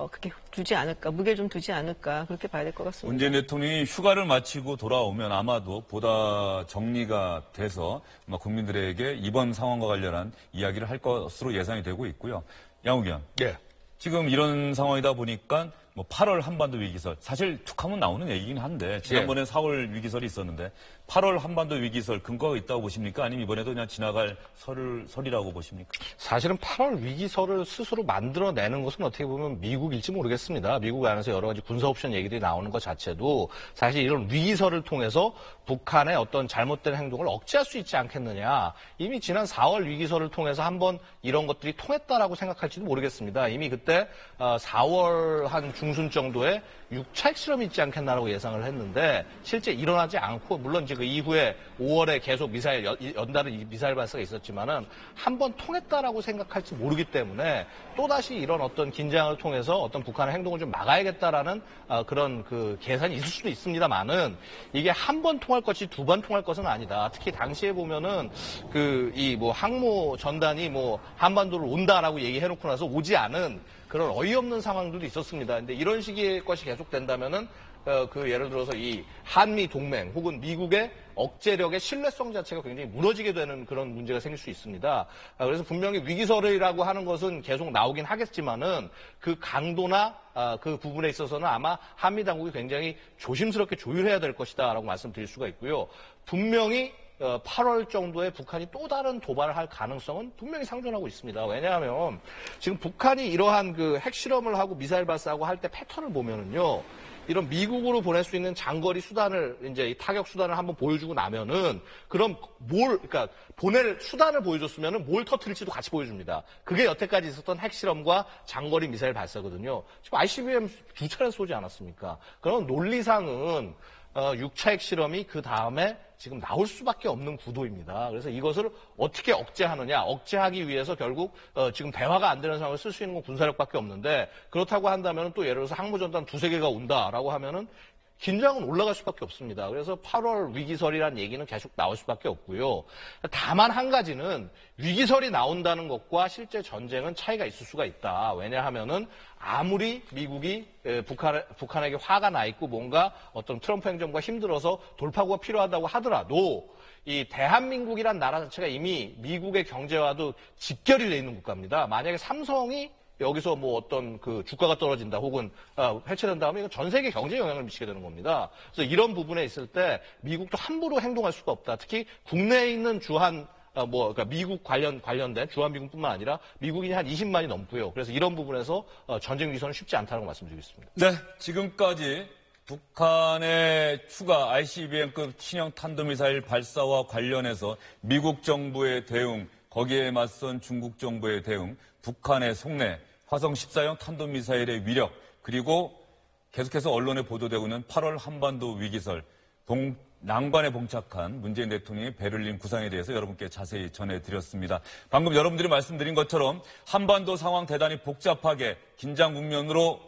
그렇게 두지 않을까, 무게를 좀 두지 않을까 그렇게 봐야 될 것 같습니다. 문재인 대통령이 휴가를 마치고 돌아오면 아마도 보다 정리가 돼서 아마 국민들에게 이번 상황과 관련한 이야기를 할 것으로 예상이 되고 있고요. 양욱 의원. 예. 지금 이런 상황이다 보니까 뭐 8월 한반도 위기설 사실 툭하면 나오는 얘기긴 한데 지난번에 4월 위기설이 있었는데 8월 한반도 위기설 근거가 있다고 보십니까? 아니면 이번에도 그냥 지나갈 설이라고 보십니까? 사실은 8월 위기설을 스스로 만들어내는 것은 어떻게 보면 미국일지 모르겠습니다. 미국 안에서 여러 가지 군사 옵션 얘기들이 나오는 것 자체도 사실 이런 위기설을 통해서 북한의 어떤 잘못된 행동을 억제할 수 있지 않겠느냐. 이미 지난 4월 위기설을 통해서 한번 이런 것들이 통했다라고 생각할지도 모르겠습니다. 이미 그때 4월 한 중순 정도에 6차 핵실험이 있지 않겠나라고 예상을 했는데 실제 일어나지 않고 물론 이제 그 이후에 5월에 계속 미사일 연달은 미사일 발사가 있었지만은 한번 통했다라고 생각할지 모르기 때문에 또다시 이런 어떤 긴장을 통해서 어떤 북한의 행동을 좀 막아야겠다라는 그런 그 계산이 있을 수도 있습니다만은 이게 한 번 통할 것이 두 번 통할 것은 아니다. 특히 당시에 보면은 그 이 뭐 항모 전단이 뭐 한반도를 온다라고 얘기해놓고 나서 오지 않은 그런 어이없는 상황들도 있었습니다. 근데 이런 식의 것이 계속된다면은 그 예를 들어서 이 한미 동맹 혹은 미국의 억제력의 신뢰성 자체가 굉장히 무너지게 되는 그런 문제가 생길 수 있습니다. 그래서 분명히 위기설이라고 하는 것은 계속 나오긴 하겠지만은 그 강도나 그 부분에 있어서는 아마 한미 당국이 굉장히 조심스럽게 조율해야 될 것이다라고 말씀드릴 수가 있고요. 분명히 8월 정도에 북한이 또 다른 도발을 할 가능성은 분명히 상존하고 있습니다. 왜냐하면 지금 북한이 이러한 그 핵실험을 하고 미사일 발사하고 할 때 패턴을 보면은요. 이런 미국으로 보낼 수 있는 장거리 수단을 이제 이 타격 수단을 한번 보여주고 나면은 그럼 그러니까 보낼 수단을 보여줬으면은 뭘 터뜨릴지도 같이 보여줍니다. 그게 여태까지 있었던 핵실험과 장거리 미사일 발사거든요. 지금 ICBM 2차례 쏘지 않았습니까? 그런 논리상은 6차 핵실험이 그 다음에 지금 나올 수밖에 없는 구도입니다. 그래서 이것을 어떻게 억제하느냐, 억제하기 위해서 결국 지금 대화가 안 되는 상황을 쓸 수 있는 건 군사력밖에 없는데 그렇다고 한다면 또 예를 들어서 항모전단 2-3개가 온다라고 하면은 긴장은 올라갈 수밖에 없습니다. 그래서 8월 위기설이라는 얘기는 계속 나올 수밖에 없고요. 다만 한 가지는 위기설이 나온다는 것과 실제 전쟁은 차이가 있을 수가 있다. 왜냐하면은 아무리 미국이 북한에게 화가 나 있고 뭔가 어떤 트럼프 행정부가 힘들어서 돌파구가 필요하다고 하더라도 이 대한민국이란 나라 자체가 이미 미국의 경제와도 직결이 돼 있는 국가입니다. 만약에 삼성이 여기서 뭐 어떤 그 주가가 떨어진다 혹은 해체된다 하면 이건 전 세계 경제에 영향을 미치게 되는 겁니다. 그래서 이런 부분에 있을 때 미국도 함부로 행동할 수가 없다. 특히 국내에 있는 주한 그러니까 미국 관련된 주한미군뿐만 아니라 미국인이 한 20만이 넘고요. 그래서 이런 부분에서 전쟁 위선은 쉽지 않다고 말씀드리겠습니다. 네, 지금까지 북한의 추가 ICBM급 신형 탄도미사일 발사와 관련해서 미국 정부의 대응, 거기에 맞선 중국 정부의 대응, 북한의 속내, 화성 14형 탄도미사일의 위력, 그리고 계속해서 언론에 보도되고 있는 8월 한반도 위기설, 난관에 봉착한 문재인 대통령의 베를린 구상에 대해서 여러분께 자세히 전해드렸습니다. 방금 여러분들이 말씀드린 것처럼 한반도 상황 대단히 복잡하게 긴장 국면으로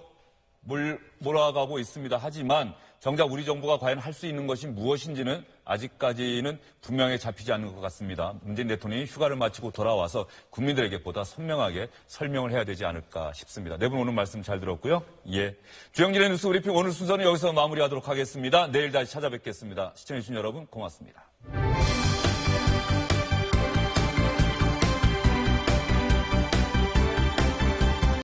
몰아가고 있습니다. 하지만 정작 우리 정부가 과연 할 수 있는 것이 무엇인지는 아직까지는 분명히 잡히지 않는 것 같습니다. 문재인 대통령이 휴가를 마치고 돌아와서 국민들에게 보다 선명하게 설명을 해야 되지 않을까 싶습니다. 네 분 오늘 말씀 잘 들었고요. 예, 주영진의 뉴스 브리핑 오늘 순서는 여기서 마무리하도록 하겠습니다. 내일 다시 찾아뵙겠습니다. 시청해주신 여러분 고맙습니다.